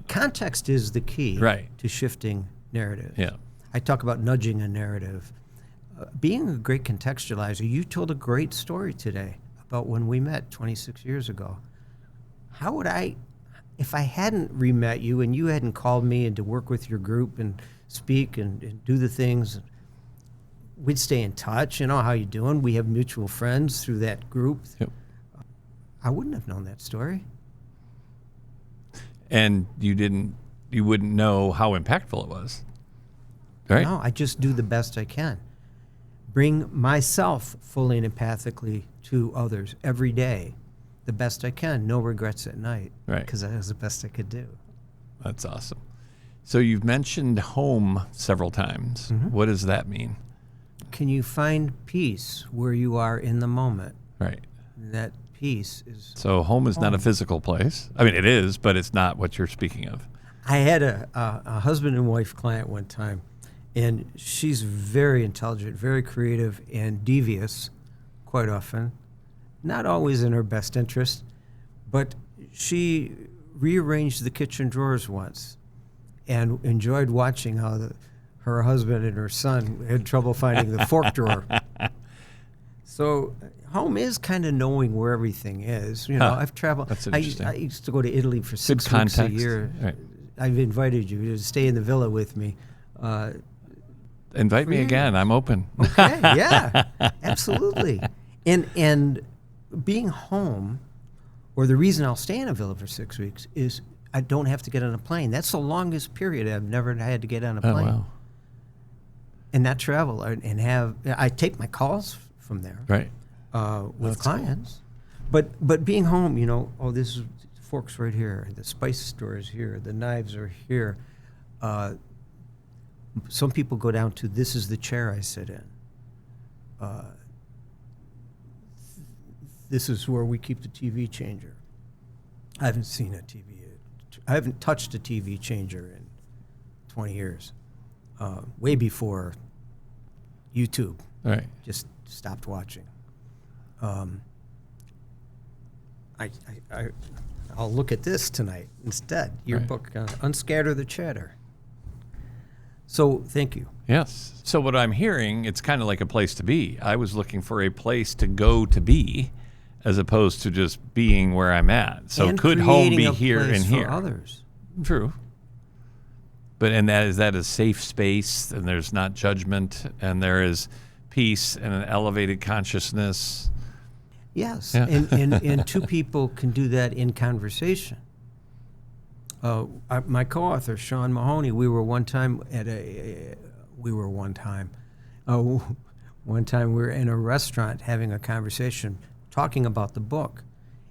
Context is the key to shifting narrative. Yeah. I talk about nudging a narrative. Being a great contextualizer, you told a great story today about when we met 26 years ago. How would if I hadn't re-met you and you hadn't called me and to work with your group and speak and do the things, we'd stay in touch. How you doing? We have mutual friends through that group. Yep. I wouldn't have known that story. And you wouldn't know how impactful it was. Right? No, I just do the best I can. Bring myself fully and empathically to others every day, the best I can. No regrets at night. Right. Because that was the best I could do. That's awesome. So you've mentioned home several times. Mm-hmm. What does that mean? Can you find peace where you are in the moment? Right. That peace is. So home is not a physical place. I mean, it is, but it's not what you're speaking of. I had a husband and wife client one time, and she's very intelligent, very creative, and devious quite often. Not always in her best interest, but she rearranged the kitchen drawers once and enjoyed watching how her husband and her son had trouble finding the fork drawer. So home is kind of knowing where everything is. I've traveled. That's interesting. I used to go to Italy for 6 weeks a year. Right. I've invited you to stay in the villa with me. Invite me again. I'm open. Okay, yeah, absolutely. And being home, or the reason I'll stay in a villa for 6 weeks, is I don't have to get on a plane. That's the longest period I've never had to get on a plane. Oh, wow. and not travel and have. I take my calls from there, Right. with clients, but being home, this is forks right here, the spice store is here, the knives are here. Some people go down to this is the chair I sit in. This is where we keep the TV changer. I haven't seen a TV. I haven't touched a TV changer in 20 years. Way before YouTube. Right. Just stopped watching. I'll look at this tonight instead. Your Right. book, Unscatter the Chatter. So thank you. Yes. So what I'm hearing, it's kind of like a place to be. I was looking for a place to go to be, as opposed to just being where I'm at. So And could home be creating a here place and for here? others. True. But is that a safe space, and there's not judgment, and there is peace and an elevated consciousness. Yes, Yeah. and two people can do that in conversation. My co-author Sean Mahoney, one time we were in a restaurant having a conversation, talking about the book,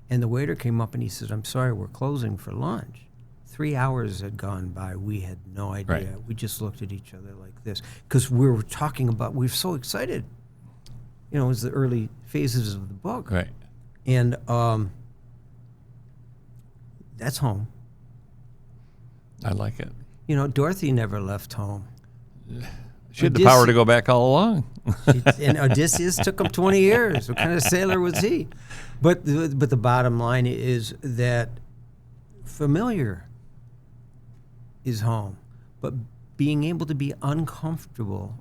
and the waiter came up and he said, "I'm sorry, we're closing for lunch." 3 hours had gone by. We had no idea. Right. We just looked at each other like this because we were so excited. It was the early phases of the book. Right. And that's home. I like it. Dorothy never left home. She had the power to go back all along. And Odysseus took him 20 years. What kind of sailor was he? But the bottom line is that familiar is home. But being able to be comfortable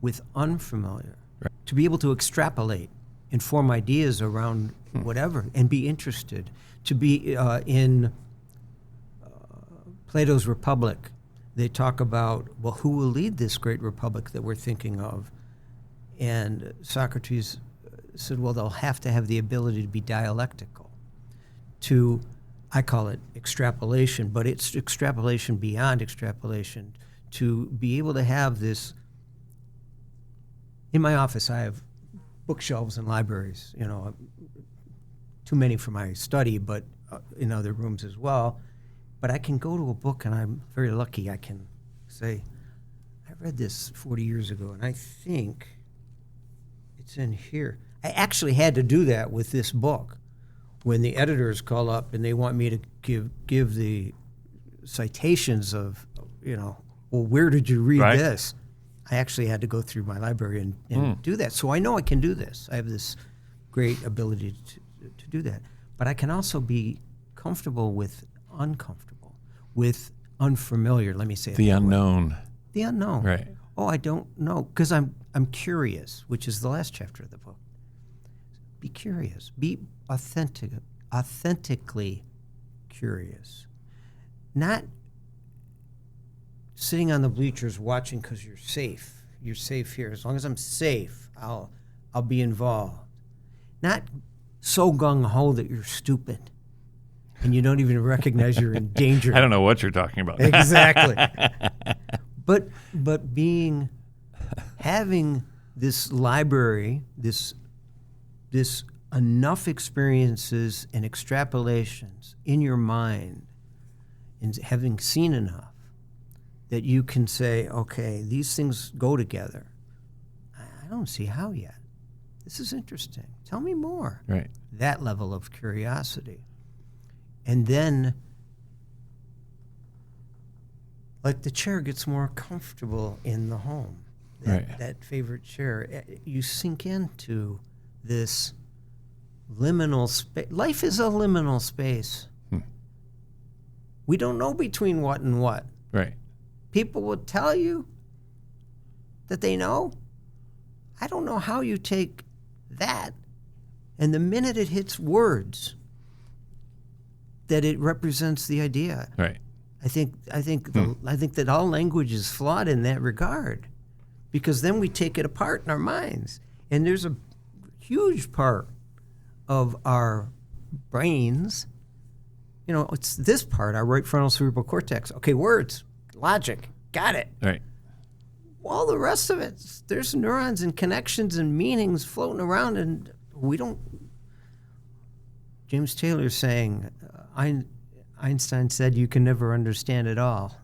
with unfamiliar. Right. To be able to extrapolate and form ideas around whatever and be interested. To be in Plato's Republic, they talk about, well, who will lead this great republic that we're thinking of? And Socrates said, well, they'll have to have the ability to be dialectical. I call it extrapolation, but it's extrapolation beyond extrapolation. To be able to have this. In my office, I have bookshelves and libraries, too many for my study, but in other rooms as well. But I can go to a book, and I'm very lucky. I can say, I read this 40 years ago, and I think it's in here. I actually had to do that with this book. When the editors call up and they want me to give the citations of, well, where did you read Right. this? I actually had to go through my library and do that. So I know I can do this. I have this great ability to do that. But I can also be comfortable with uncomfortable, with unfamiliar. Let me say it The that way. unknown. The unknown. Right. Oh, I don't know, because I'm curious, which is the last chapter of the book. Be curious. Be authentically curious. Not sitting on the bleachers watching because you're safe. You're safe here. As long as I'm safe, I'll be involved. Not so gung-ho that you're stupid and you don't even recognize you're in danger. I don't know what you're talking about. Exactly. But having this library, this enough experiences and extrapolations in your mind, and having seen enough that you can say, okay, these things go together. I don't see how yet. This is interesting. Tell me more. Right. That level of curiosity. And then, like, the chair gets more comfortable in the home. That favorite chair. You sink into this liminal space. Life is a liminal space. We don't know between what and what. Right. People will tell you that they know. I don't know how you take that, and the minute it hits words, that it represents the idea. Right. I think that all language is flawed in that regard, because then we take it apart in our minds, and there's a huge part of our brains. It's this part, our right frontal cerebral cortex. Okay, words, logic, got it. Right. All the rest of it, there's neurons and connections and meanings floating around, and we don't. James Taylor's saying, Einstein said you can never understand it all.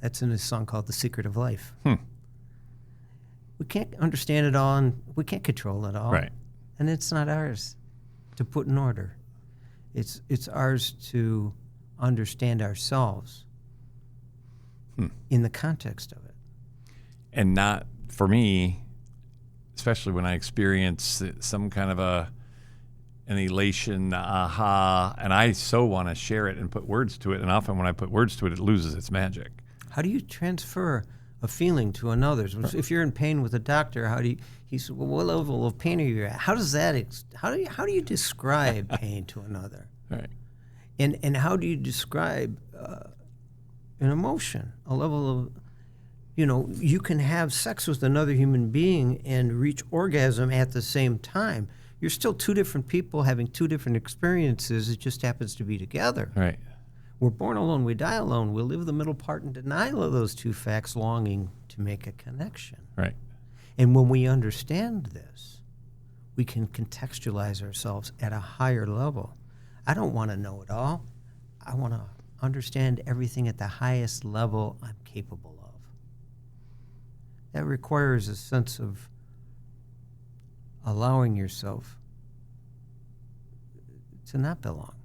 That's in his song called The Secret of Life. We can't understand it all, and we can't control it all. Right. And it's not ours to put in order. It's ours to understand ourselves in the context of it. And not, for me, especially when I experience some kind of an elation, aha, and I so want to share it and put words to it, and often when I put words to it, it loses its magic. How do you transfer a feeling to another? If you're in pain with a doctor, how do you? He said, "Well, what level of pain are you at?" How does that? How do you describe pain to another? Right. And how do you describe an emotion, a level of? You can have sex with another human being and reach orgasm at the same time. You're still two different people having two different experiences. It just happens to be together. Right. We're born alone, we die alone. We'll live the middle part in denial of those two facts, longing to make a connection. Right. And when we understand this, we can contextualize ourselves at a higher level. I don't want to know it all. I want to understand everything at the highest level I'm capable of. That requires a sense of allowing yourself to not belong,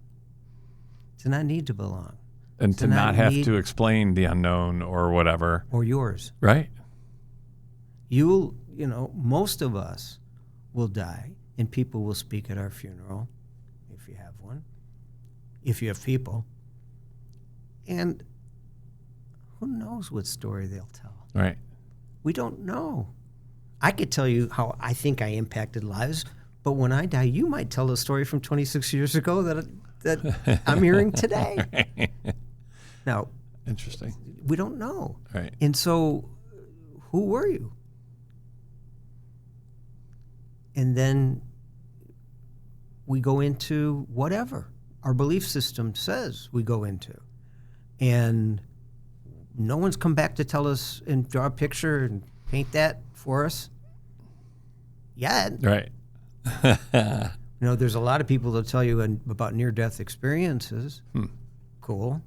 to not need to belong. And to not have to explain the unknown or whatever. Or yours. Right. Most of us will die, and people will speak at our funeral, if you have one, if you have people. And who knows what story they'll tell? Right. We don't know. I could tell you how I think I impacted lives, but when I die, you might tell a story from 26 years ago that I'm hearing today. Right. Now, interesting. We don't know. Right. And so, who were you? And then we go into whatever our belief system says we go into. And no one's come back to tell us and draw a picture and paint that for us yet. Right. There's a lot of people that tell you about near-death experiences. Cool.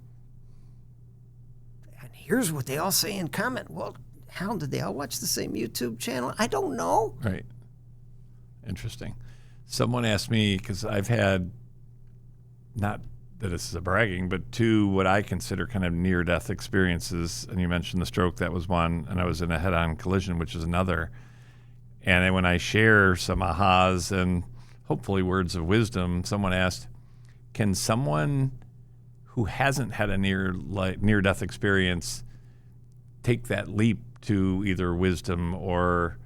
And here's what they all say in comment. Well, how did they all watch the same YouTube channel? I don't know. Right. Interesting. Someone asked me, because I've had, not that this is a bragging, but two what I consider kind of near-death experiences. And you mentioned the stroke, that was one, and I was in a head-on collision, which is another. And then when I share some ahas and hopefully words of wisdom, someone asked, can someone who hasn't had a near-death experience take that leap to either wisdom or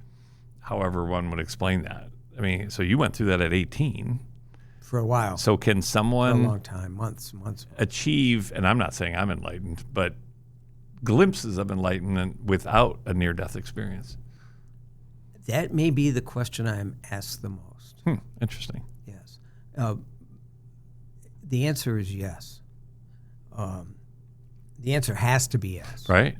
however one would explain that? I mean, so you went through that at 18. For a while. So can someone... For a long time, months. Achieve, and I'm not saying I'm enlightened, but glimpses of enlightenment without a near-death experience? That may be the question I'm asked the most. Interesting. Yes. The answer is yes. The answer has to be yes. Right.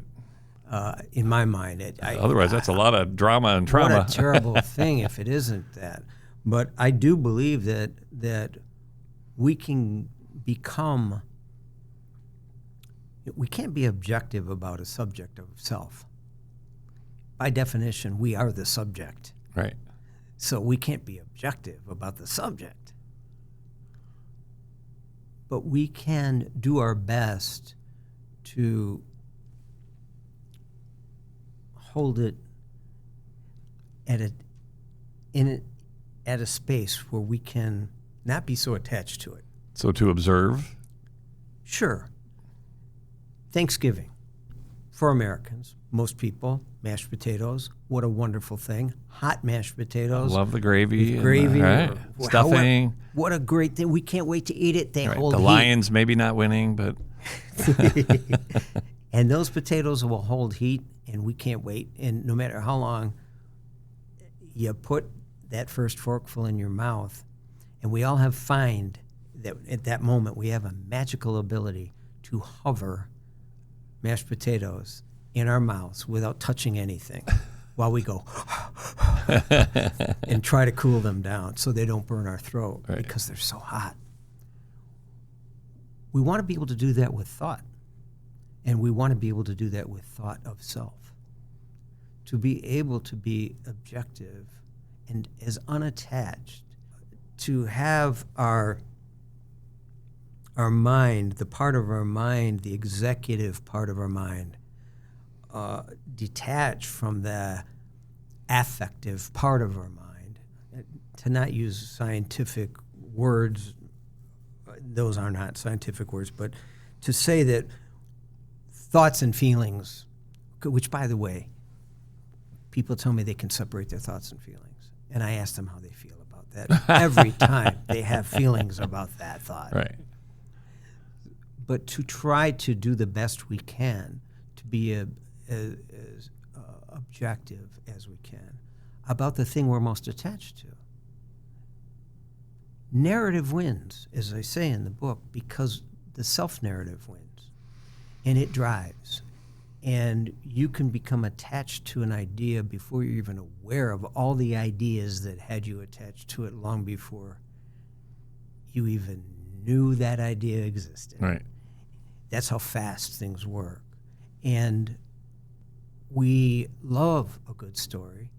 In my mind. Otherwise, that's a lot of drama and trauma. What a terrible thing if it isn't that. But I do believe that we can become, we can't be objective about a subject of self. By definition, we are the subject. Right. So we can't be objective about the subject. But we can do our best to hold it at a space where we can not be so attached to it. So to observe? Sure. Thanksgiving. For Americans, most people, mashed potatoes, what a wonderful thing. Hot mashed potatoes. I love the gravy. With gravy. Right. Stuffing. What a great thing. We can't wait to eat it. They hold the heat. Lions maybe not winning, but... And those potatoes will hold heat, and we can't wait. And no matter how long you put that first forkful in your mouth, and we all find that at that moment we have a magical ability to hover mashed potatoes in our mouths without touching anything while we go and try to cool them down so they don't burn our throat because they're so hot. We want to be able to do that with thought, and we want to be able to do that with thought of self. To be able to be objective and as unattached, to have our mind, the part of our mind, the executive part of our mind, detached from the affective part of our mind, to not use scientific words, those are not scientific words, but to say that thoughts and feelings, which, by the way, people tell me they can separate their thoughts and feelings, and I ask them how they feel about that every time they have feelings about that thought. Right. But to try to do the best we can to be as objective as we can about the thing we're most attached to. Narrative wins, as I say in the book, because the self-narrative wins, and it drives. And you can become attached to an idea before you're even aware of all the ideas that had you attached to it long before you even knew that idea existed. Right. That's how fast things work. And we love a good story,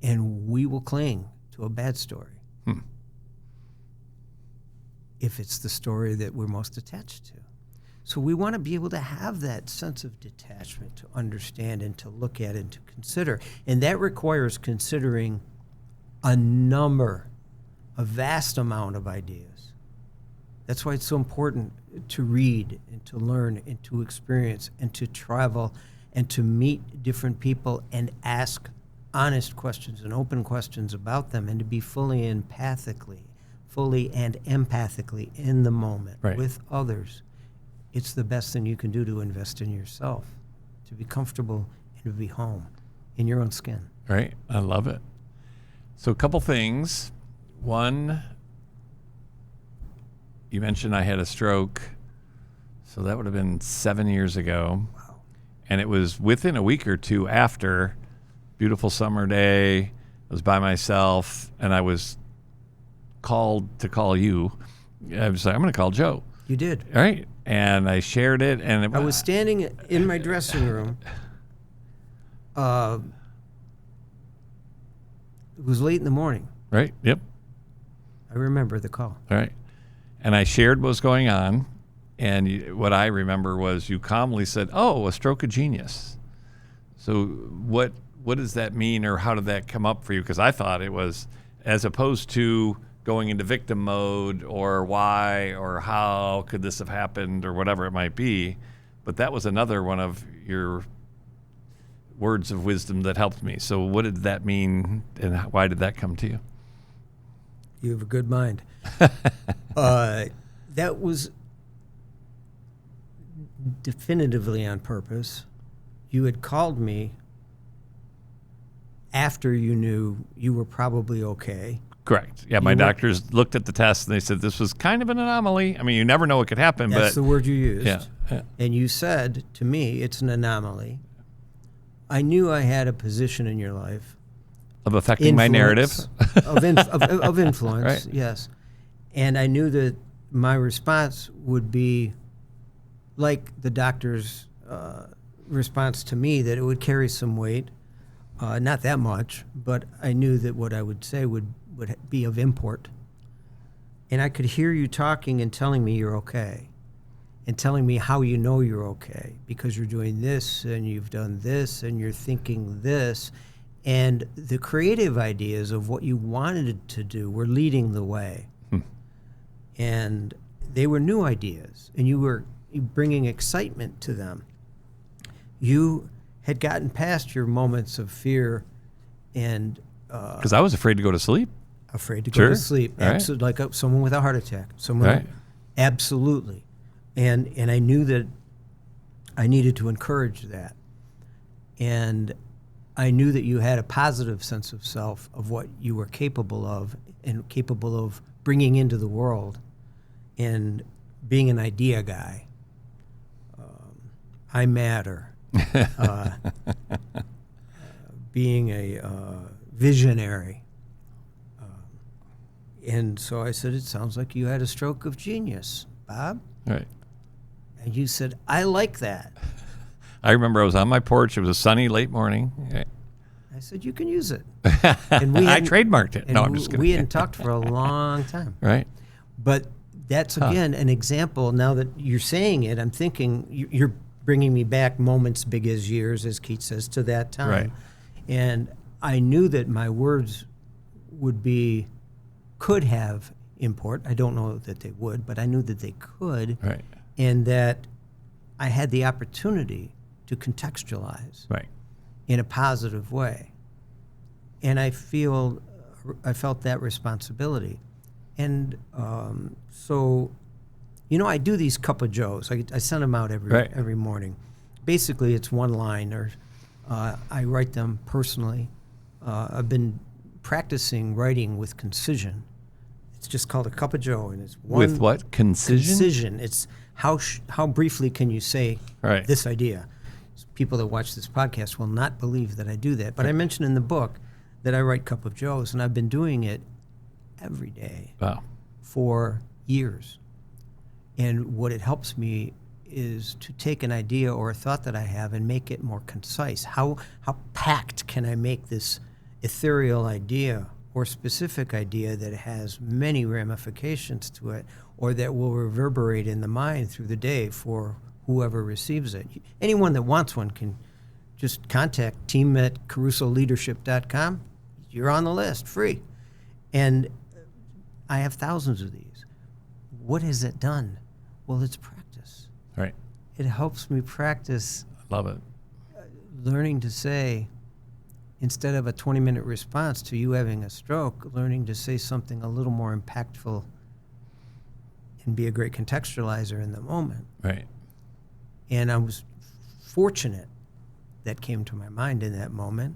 and we will cling to a bad story if it's the story that we're most attached to. So we want to be able to have that sense of detachment, to understand and to look at and to consider. And that requires considering a vast amount of ideas. That's why it's so important to read and to learn and to experience and to travel and to meet different people and ask honest questions and open questions about them, and to be fully and empathically in the moment with others. It's the best thing you can do to invest in yourself, to be comfortable and to be home in your own skin. Right. I love it. So a couple things. One, you mentioned I had a stroke. So that would have been 7 years ago. Wow. And it was within a week or two after. Beautiful summer day. I was by myself, and I was called to call you. I was like, I'm going to call Joe. You did. All right. And I shared it. And I was standing in my dressing room. It was late in the morning. Right. Yep. I remember the call. All right. And I shared what was going on. And what I remember was you calmly said, "Oh, a stroke of genius." So what does that mean, or how did that come up for you? Because I thought it was, as opposed to going into victim mode or why or how could this have happened or whatever it might be, but that was another one of your words of wisdom that helped me. So what did that mean, and why did that come to you? You have a good mind. That was definitively on purpose. You had called me after you knew you were probably okay. Correct. Yeah, my doctors looked at the test and they said this was kind of an anomaly. I mean, you never know what could happen. That's but the word you used. Yeah. And you said to me, it's an anomaly. I knew I had a position in your life. Of affecting my narrative. of influence, Right. Yes. And I knew that my response would be like the doctor's response to me, that it would carry some weight. Not that much, but I knew that what I would say would be of import. And I could hear you talking and telling me you're okay, and telling me how you know you're okay, because you're doing this and you've done this and you're thinking this, and the creative ideas of what you wanted to do were leading the way. And they were new ideas, and you were bringing excitement to them. You had gotten past your moments of fear and Because I was afraid to go to sleep. afraid to go to sleep. Right. Absolutely, like someone with a heart attack. Someone, Right. Absolutely. And I knew that I needed to encourage that. And I knew that you had a positive sense of self, of what you were capable of and capable of bringing into the world, and being an idea guy. I matter. being a visionary. And so I said, it sounds like you had a stroke of genius, Bob. Right. And you said, I like that. I remember I was on my porch. It was a sunny late morning. I said, you can use it. And I trademarked it. And no, I'm just kidding. We hadn't talked for a long time. Right. But that's, again, an example. Now that you're saying it, I'm thinking you're bringing me back moments big as years, as Keats says, to that time. Right. And I knew that my words could have import. I don't know that they would, but I knew that they could. Right. And that I had the opportunity to contextualize Right. in a positive way. And I felt that responsibility. And so, I do these Cup of Joes. I send them out every morning. Basically, it's one line, or I write them personally. I've been practicing writing with concision. It's just called a Cup of Joe, and it's one. With what? Concision? Concision. It's how briefly can you say this idea? People that watch this podcast will not believe that I do that. But I mentioned in the book that I write Cup of Joes, and I've been doing it every day for years. And what it helps me is to take an idea or a thought that I have and make it more concise. How packed can I make this ethereal idea or specific idea that has many ramifications to it, or that will reverberate in the mind through the day for whoever receives it? Anyone that wants one can just contact team@carusoleadership.com. You're on the list, free. And I have thousands of these. What has it done? Well, it's practice. Right. It helps me practice. Love it. Learning to say, instead of a 20-minute response to you having a stroke, learning to say something a little more impactful and be a great contextualizer in the moment. Right. And I was fortunate that came to my mind in that moment,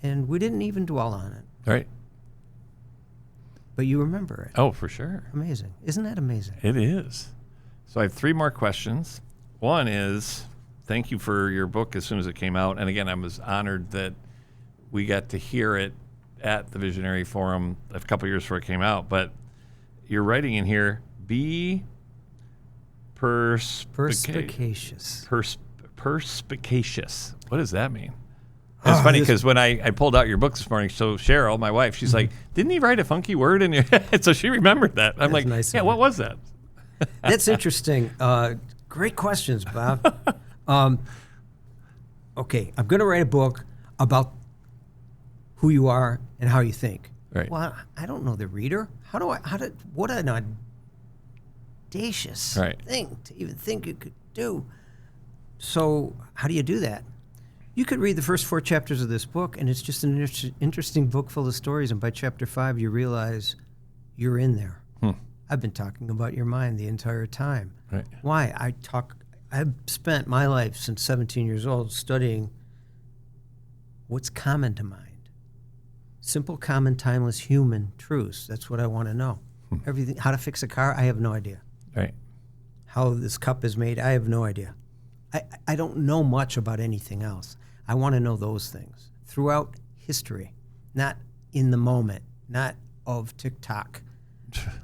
and we didn't even dwell on it. Right. But you remember it. Oh, for sure. Amazing. Isn't that amazing? It is. So I have 3 more questions. One is, thank you for your book as soon as it came out. And again, I was honored that we got to hear it at the Visionary Forum a couple years before it came out. But you're writing in here, be perspicacious. Perspicacious. What does that mean? It's funny because when I pulled out your book this morning, so Sheryl, my wife, she's like, didn't he write a funky word in your head? So she remembered that. I'm like, nice yeah, what was that? That's interesting. Great questions, Bob. Okay, I'm going to write a book about who you are and how you think. Right. Well, I don't know the reader. What an audacious thing to even think you could do. So how do you do that? You could read the first 4 chapters of this book, and it's just an interesting book full of stories. And by chapter 5, you realize you're in there. I've been talking about your mind the entire time. Right. Why? I've spent my life since 17 years old studying what's common to mind. Simple, common, timeless human truths. That's what I want to know. Everything. How to fix a car? I have no idea. Right. How this cup is made? I have no idea. I don't know much about anything else. I want to know those things throughout history, not in the moment, not of TikTok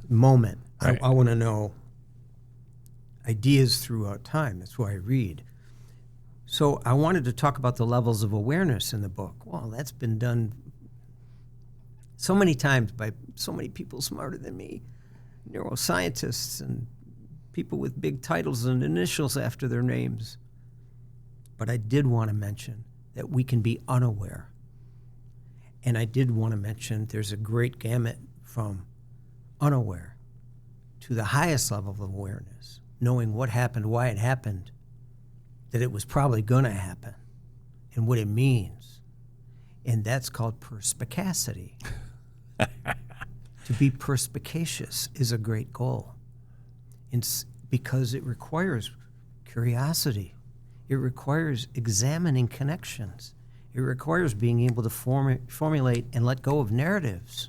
moment. Right. I want to know ideas throughout time. That's why I read. So I wanted to talk about the levels of awareness in the book. Well, that's been done so many times by so many people smarter than me, neuroscientists and people with big titles and initials after their names. But I did want to mention that we can be unaware. And I did want to mention there's a great gamut from unaware to the highest level of awareness, knowing what happened, why it happened, that it was probably going to happen, and what it means. And that's called perspicacity. To be perspicacious is a great goal. It's because it requires curiosity. It requires examining connections. It requires being able to formulate and let go of narratives,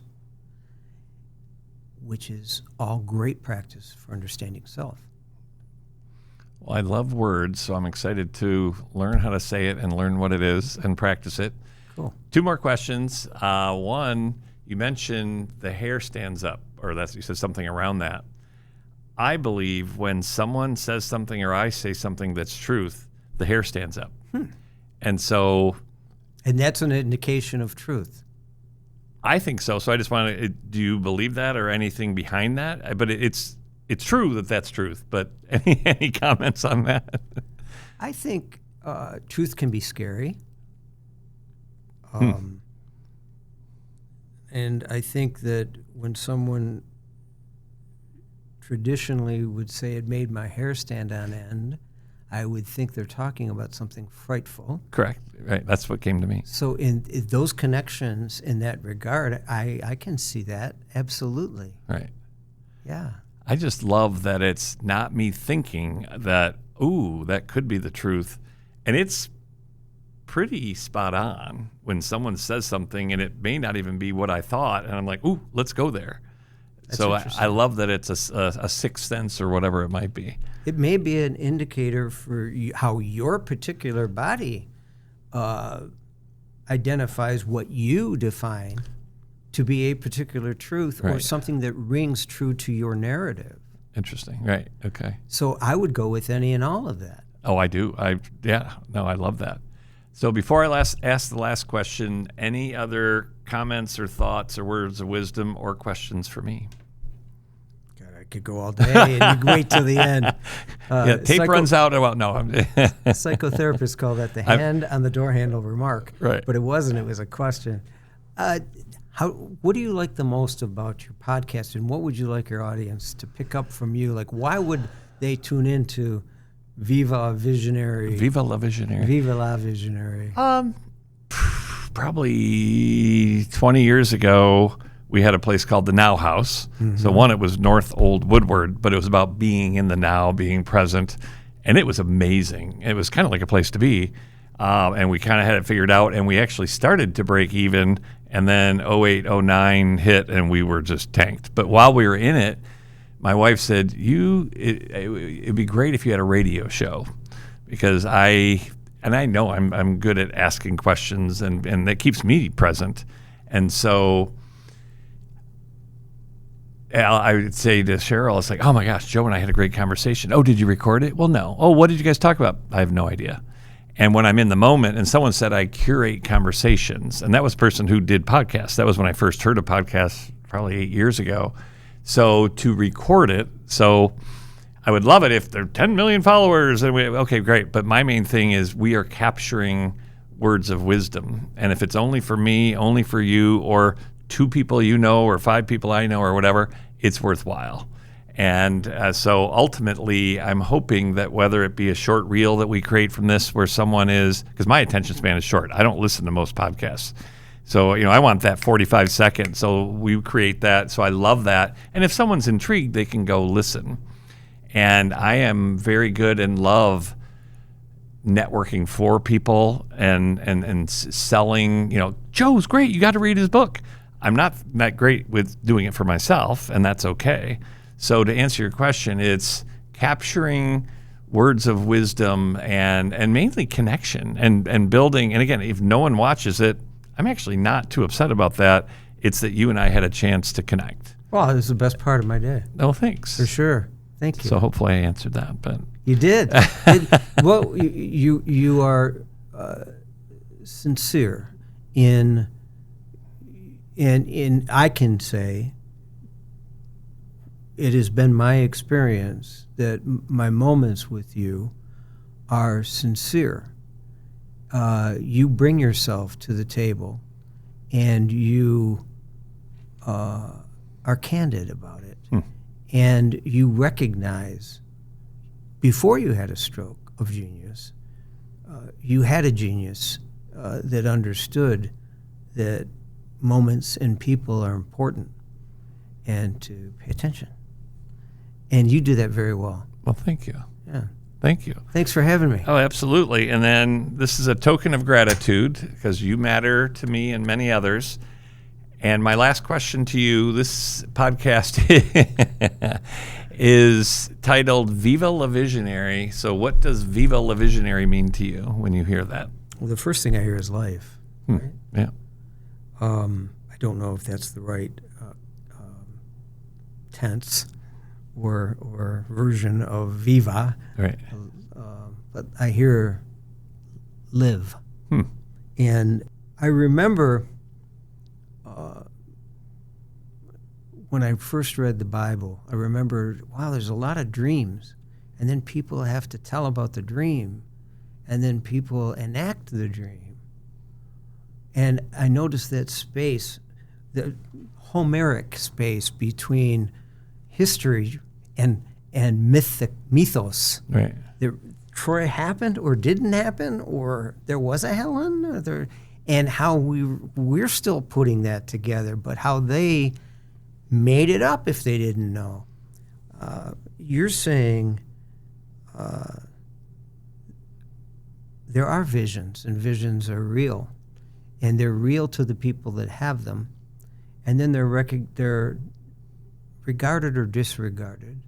which is all great practice for understanding self. Well, I love words, so I'm excited to learn how to say it and learn what it is and practice it. Cool. 2 more questions. One, you mentioned the hair stands up, or you said something around that. I believe when someone says something or I say something that's truth, the hair stands up. And so... And that's an indication of truth. I think so. So I just want to, do you believe that or anything behind that? But it's true that that's truth. But any comments on that? I think truth can be scary. And I think that when someone traditionally would say it made my hair stand on end, I would think they're talking about something frightful. Correct. Right. That's what came to me. So in those connections in that regard, I can see that. Absolutely. Right. Yeah. I just love that it's not me thinking that, ooh, that could be the truth. And it's pretty spot on when someone says something and it may not even be what I thought. And I'm like, ooh, let's go there. That's so interesting. I love that it's a sixth sense or whatever it might be. It may be an indicator for how your particular body identifies what you define to be a particular truth or Right. something that rings true to your narrative. Interesting. Right. Okay. So I would go with any and all of that. Oh, I do. I love that. So before I ask the last question, any other comments or thoughts or words of wisdom or questions for me? God, I could go all day and you wait till the end. Tape runs out. Well, no. Psychotherapists call that the hand on the door handle remark. Right. But it wasn't. It was a question. What do you like the most about your podcast, and what would you like your audience to pick up from you? Like, why would they tune into Vivá Visionary? Vivá la Visionary. Vivá la Visionary. Probably 20 years ago, we had a place called the Now House. Mm-hmm. So one, it was North Old Woodward, but it was about being in the now, being present. And it was amazing. It was kind of like a place to be. And we kind of had it figured out, and we actually started to break even. And then 08, 09 hit, and we were just tanked. But while we were in it, my wife said, it'd be great if you had a radio show, because I know I'm good at asking questions, and that keeps me present. And so I would say to Sheryl, it's like, oh my gosh, Joe and I had a great conversation. Oh, did you record it? Well, no. Oh, what did you guys talk about? I have no idea. And when I'm in the moment, and someone said I curate conversations, and that was a person who did podcasts. That was when I first heard of podcasts, probably 8 years ago. So to record it, so I would love it if there are 10 million followers. And okay, great. But my main thing is we are capturing words of wisdom. And if it's only for me, only for you, or 2 people you know, or 5 people I know, or whatever, it's worthwhile. And so ultimately, I'm hoping that whether it be a short reel that we create from this where someone is, because my attention span is short. I don't listen to most podcasts. So, I want that 45 seconds. So we create that. So I love that. And if someone's intrigued, they can go listen. And I am very good and love networking for people and selling, Joe's great. You got to read his book. I'm not that great with doing it for myself, and that's okay. So to answer your question, it's capturing words of wisdom and mainly connection and building. And again, if no one watches it, I'm actually not too upset about that. It's that you and I had a chance to connect. Well, it was the best part of my day. Oh, thanks. For sure. Thank you. So hopefully I answered that. But you did. Well, you are sincere in I can say it has been my experience that my moments with you are sincere. You bring yourself to the table, and you are candid about it. And you recognize, before you had a stroke of genius, you had a genius that understood that moments and people are important and to pay attention. And you do that very well. Well, thank you. Yeah. Thank you. Thanks for having me. Oh, absolutely. And then this is a token of gratitude because you matter to me and many others. And my last question to you, this podcast is titled Vivá la Visionary. So what does Vivá la Visionary mean to you when you hear that? Well, the first thing I hear is life. Right? Yeah. I don't know if that's the right tense or version of viva, Right. but I hear live. And I remember when I first read the Bible, I remember, wow, there's a lot of dreams. And then people have to tell about the dream. And then people enact the dream. And I noticed that space, the Homeric space between history and mythos. Right. Troy happened or didn't happen, or there was a Helen, and how we're still putting that together, but how they made it up if they didn't know. You're saying there are visions, and visions are real, and they're real to the people that have them, and then they're regarded or disregarded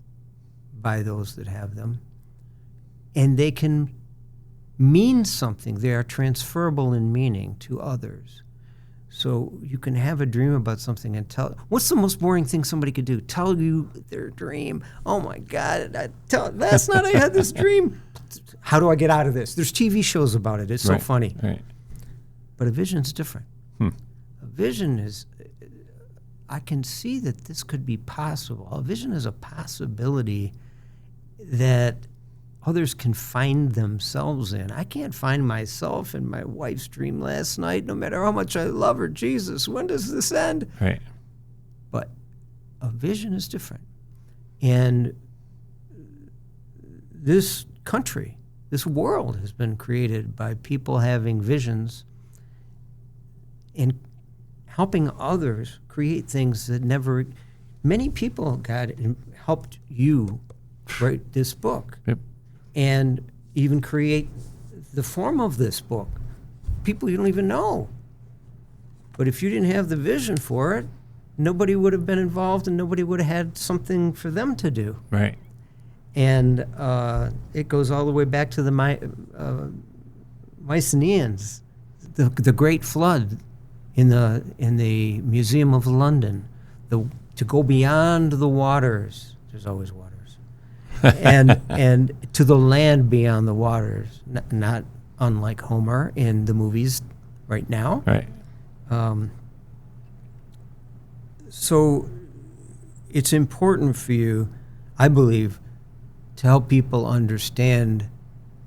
by those that have them, and they can mean something. They are transferable in meaning to others. So you can have a dream about something and tell. What's the most boring thing somebody could do? Tell you their dream. Oh my God! Last night I had this dream. How do I get out of this? There's TV shows about it. It's so funny. Right. But a vision's different. A vision is, I can see that this could be possible. A vision is a possibility that others can find themselves in. I can't find myself in my wife's dream last night, no matter how much I love her. Jesus, when does this end? Right. But a vision is different. And this country, this world has been created by people having visions and helping others create things that never... Many people, God, helped you write this book. Yep. And even create the form of this book. People you don't even know. But if you didn't have the vision for it, nobody would have been involved and nobody would have had something for them to do. Right. And it goes all the way back to the Mycenaeans, the Great Flood in the Museum of London. To go beyond the waters, there's always waters. and to the land beyond the waters, not unlike Homer in the movies right now. Right. So it's important for you, I believe, to help people understand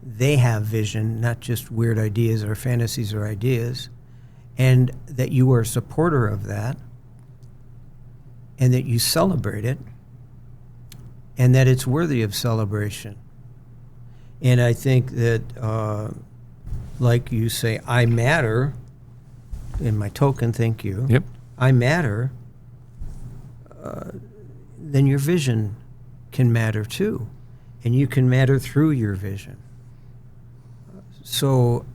they have vision, not just weird ideas or fantasies or ideas, and that you are a supporter of that, and that you celebrate it, and that it's worthy of celebration. And I think that, like you say, I matter, in my token, thank you. Yep. I matter, then your vision can matter too. And you can matter through your vision. So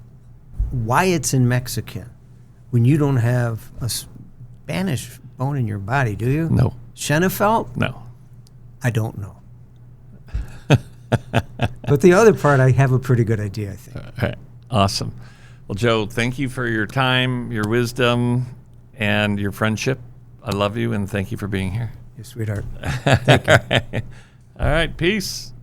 why it's in Mexican when you don't have a Spanish bone in your body, do you? No. Schenefeld? No. I don't know. But the other part, I have a pretty good idea, I think. Okay. Awesome. Well, Joe, thank you for your time, your wisdom, and your friendship. I love you, and thank you for being here. Your sweetheart. Thank you. All right. Peace.